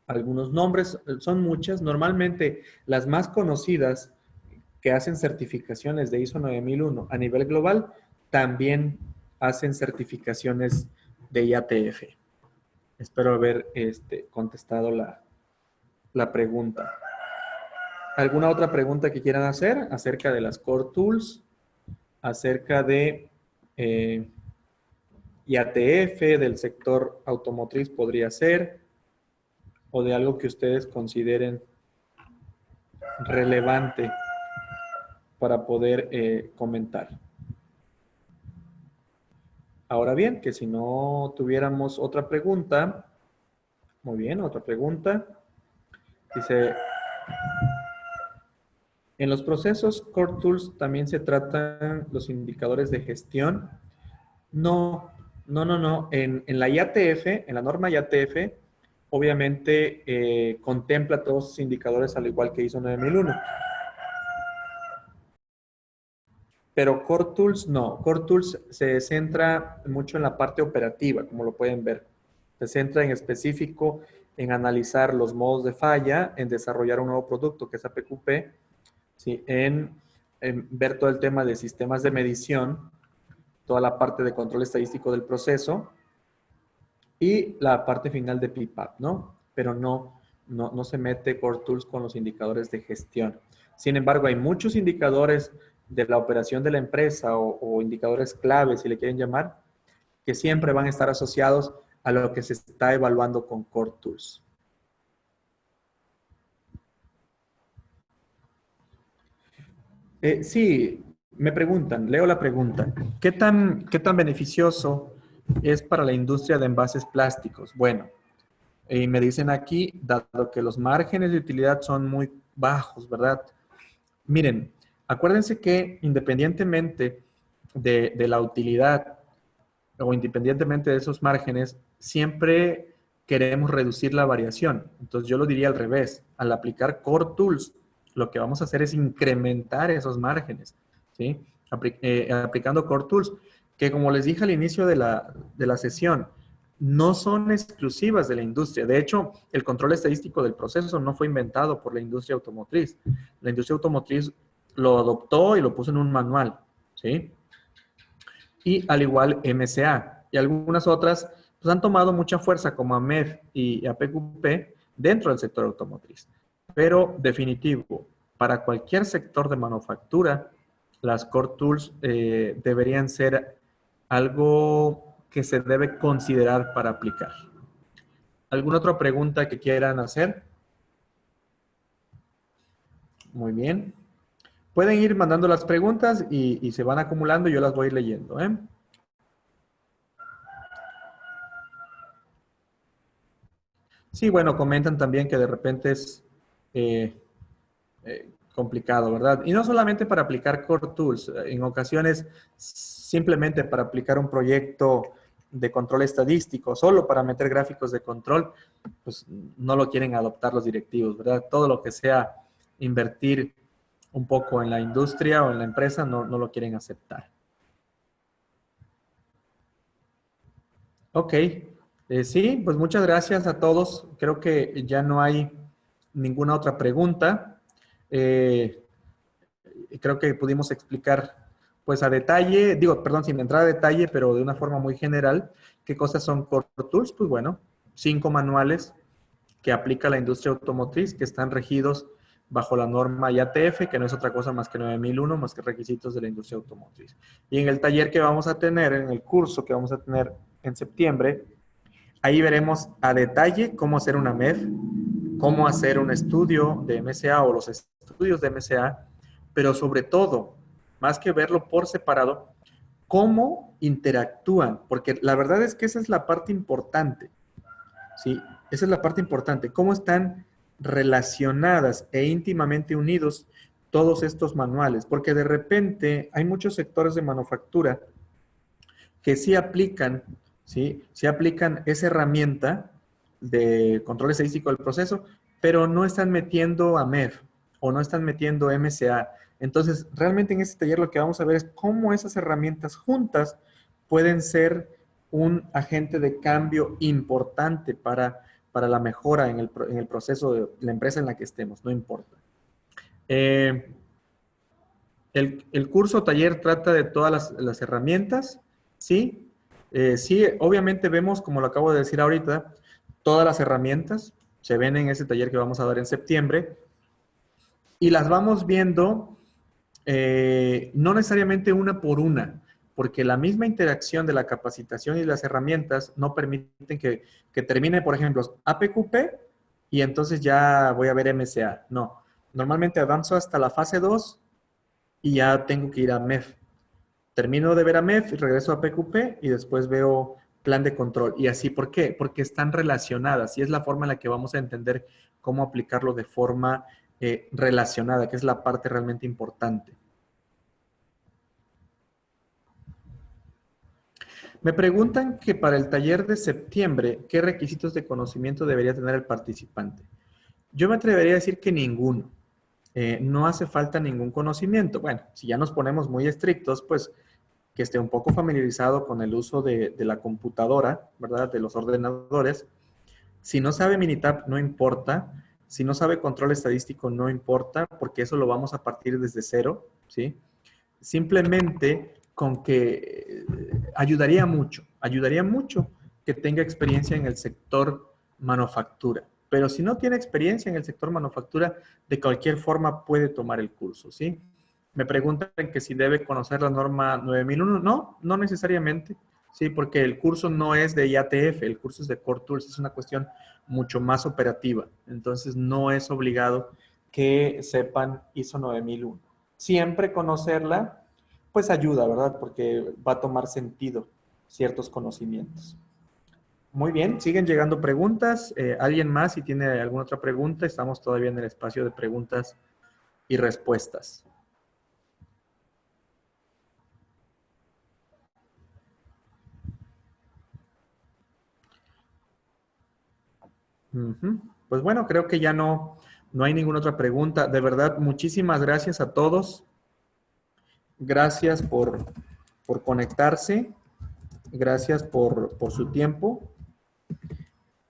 algunos nombres, son muchas. Normalmente las más conocidas que hacen certificaciones de ISO 9001 a nivel global también hacen certificaciones de IATF. Espero haber contestado la pregunta. ¿Alguna otra pregunta que quieran hacer acerca de las Core Tools, acerca de IATF, del sector automotriz podría ser, o de algo que ustedes consideren relevante para poder comentar? Ahora bien, que si no tuviéramos otra pregunta, muy bien, otra pregunta. Dice, en los procesos Core Tools también se tratan los indicadores de gestión. No, no. En la IATF, en la norma IATF, obviamente contempla todos los indicadores al igual que ISO 9001. Pero Core Tools no. Core Tools se centra mucho en la parte operativa, como lo pueden ver. Se centra en específico en analizar los modos de falla, en desarrollar un nuevo producto que es APQP, ¿sí? En ver todo el tema de sistemas de medición, toda la parte de control estadístico del proceso y la parte final de PPAP, ¿no? Pero no se mete Core Tools con los indicadores de gestión. Sin embargo, hay muchos indicadores de la operación de la empresa o indicadores claves, si le quieren llamar, que siempre van a estar asociados a lo que se está evaluando con Core Tools. Sí, me preguntan, leo la pregunta. ¿Qué tan beneficioso es para la industria de envases plásticos? Bueno, y me dicen aquí, dado que los márgenes de utilidad son muy bajos, ¿verdad? Miren, acuérdense que independientemente de la utilidad o independientemente de esos márgenes, siempre queremos reducir la variación. Entonces yo lo diría al revés. Al aplicar Core Tools, lo que vamos a hacer es incrementar esos márgenes, ¿sí? Aplicando Core Tools, que como les dije al inicio de la sesión, no son exclusivas de la industria. De hecho, el control estadístico del proceso no fue inventado por la industria automotriz. La industria automotriz lo adoptó y lo puso en un manual, ¿sí? Y al igual MCA. Y algunas otras pues han tomado mucha fuerza como AMEF y APQP dentro del sector automotriz. Pero definitivo, para cualquier sector de manufactura, las Core Tools deberían ser algo que se debe considerar para aplicar. ¿Alguna otra pregunta que quieran hacer? Muy bien. Pueden ir mandando las preguntas y se van acumulando y yo las voy leyendo, ¿eh? Sí, bueno, comentan también que de repente es complicado, ¿verdad? Y no solamente para aplicar Core Tools, en ocasiones simplemente para aplicar un proyecto de control estadístico, solo para meter gráficos de control, pues no lo quieren adoptar los directivos, ¿verdad? Todo lo que sea invertir un poco en la industria o en la empresa no lo quieren aceptar. Ok, sí, pues muchas gracias a todos. Creo que ya no hay ninguna otra pregunta. Eh, Creo que pudimos explicar pues a detalle, digo, perdón, sin entrar a detalle, pero de una forma muy general, qué cosas son Core Tools. Pues bueno, 5 manuales que aplica la industria automotriz que están regidos bajo la norma IATF, que no es otra cosa más que 9001, más que requisitos de la industria automotriz. Y en el taller que vamos a tener, en el curso que vamos a tener en septiembre, ahí veremos a detalle cómo hacer una MEF, cómo hacer un estudio de MCA o los estudios de MCA, pero sobre todo, más que verlo por separado, cómo interactúan, porque la verdad es que esa es la parte importante, ¿sí? Esa es la parte importante, cómo están relacionadas e íntimamente unidos todos estos manuales, porque de repente hay muchos sectores de manufactura que sí aplican, ¿sí? Sí aplican esa herramienta de control estadístico del proceso, pero no están metiendo a MEF o no están metiendo MCA. Entonces, realmente en este taller lo que vamos a ver es cómo esas herramientas juntas pueden ser un agente de cambio importante para la mejora en el proceso de la empresa en la que estemos, no importa. El curso taller trata de todas las herramientas, ¿sí? Sí, obviamente vemos, como lo acabo de decir ahorita, todas las herramientas se ven en ese taller que vamos a dar en septiembre y las vamos viendo no necesariamente una por una, porque la misma interacción de la capacitación y las herramientas no permiten que termine, por ejemplo, APQP y entonces ya voy a ver MCA. No, normalmente avanzo hasta la fase 2 y ya tengo que ir a MEF. Termino de ver a MEF y regreso a PQP y después veo plan de control. Y así, ¿por qué? Porque están relacionadas y es la forma en la que vamos a entender cómo aplicarlo de forma relacionada, que es la parte realmente importante. Me preguntan que para el taller de septiembre, ¿qué requisitos de conocimiento debería tener el participante? Yo me atrevería a decir que ninguno. No hace falta ningún conocimiento. Bueno, si ya nos ponemos muy estrictos, pues que esté un poco familiarizado con el uso de la computadora, ¿verdad? De los ordenadores. Si no sabe Minitab, no importa. Si no sabe control estadístico, no importa, porque eso lo vamos a partir desde cero, ¿sí? Simplemente con que ayudaría mucho que tenga experiencia en el sector manufactura. Pero si no tiene experiencia en el sector manufactura, de cualquier forma puede tomar el curso, ¿sí? Me preguntan que si debe conocer la norma 9001. No, no necesariamente, ¿sí? Porque el curso no es de IATF, el curso es de Core Tools, es una cuestión mucho más operativa. Entonces, no es obligado que sepan ISO 9001. Siempre conocerla, pues ayuda, ¿verdad? Porque va a tomar sentido ciertos conocimientos. Muy bien, siguen llegando preguntas. ¿Alguien más, si tiene alguna otra pregunta? Estamos todavía en el espacio de preguntas y respuestas. Pues bueno, creo que ya no hay ninguna otra pregunta. De verdad, muchísimas gracias a todos. Gracias por conectarse. Gracias por su tiempo.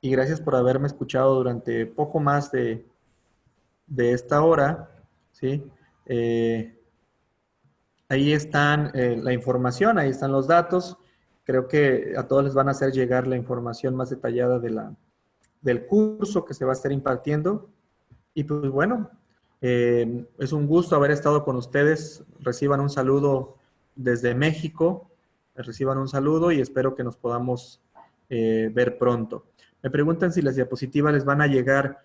Y gracias por haberme escuchado durante poco más de esta hora, ¿sí? Ahí están la información, ahí están los datos. Creo que a todos les van a hacer llegar la información más detallada del curso que se va a estar impartiendo. Y pues bueno, es un gusto haber estado con ustedes. Reciban un saludo desde México. Reciban un saludo y espero que nos podamos ver pronto. Me preguntan si las diapositivas les van a llegar.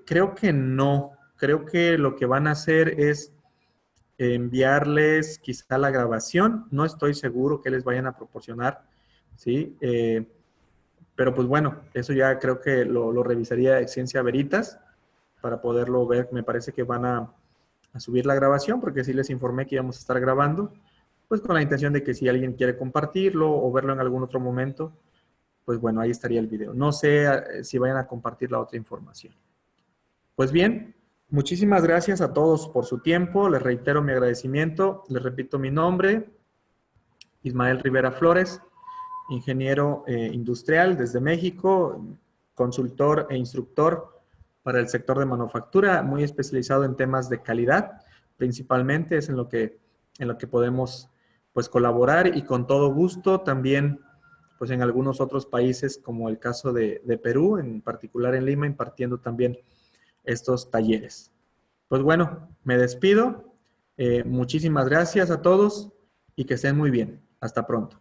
Creo que no. Creo que lo que van a hacer es enviarles quizá la grabación. No estoy seguro que les vayan a proporcionar, ¿sí? Pero pues bueno, eso ya creo que lo revisaría Ciencia Veritas para poderlo ver. Me parece que van a subir la grabación porque sí les informé que íbamos a estar grabando, pues con la intención de que si alguien quiere compartirlo o verlo en algún otro momento, pues bueno, ahí estaría el video. No sé si vayan a compartir la otra información. Pues bien, muchísimas gracias a todos por su tiempo. Les reitero mi agradecimiento. Les repito mi nombre, Ismael Rivera Flores, ingeniero industrial desde México, consultor e instructor para el sector de manufactura, muy especializado en temas de calidad, principalmente es en lo que podemos pues colaborar y con todo gusto también pues en algunos otros países como el caso de Perú, en particular en Lima, impartiendo también estos talleres. Pues bueno, me despido. Muchísimas gracias a todos y que estén muy bien. Hasta pronto.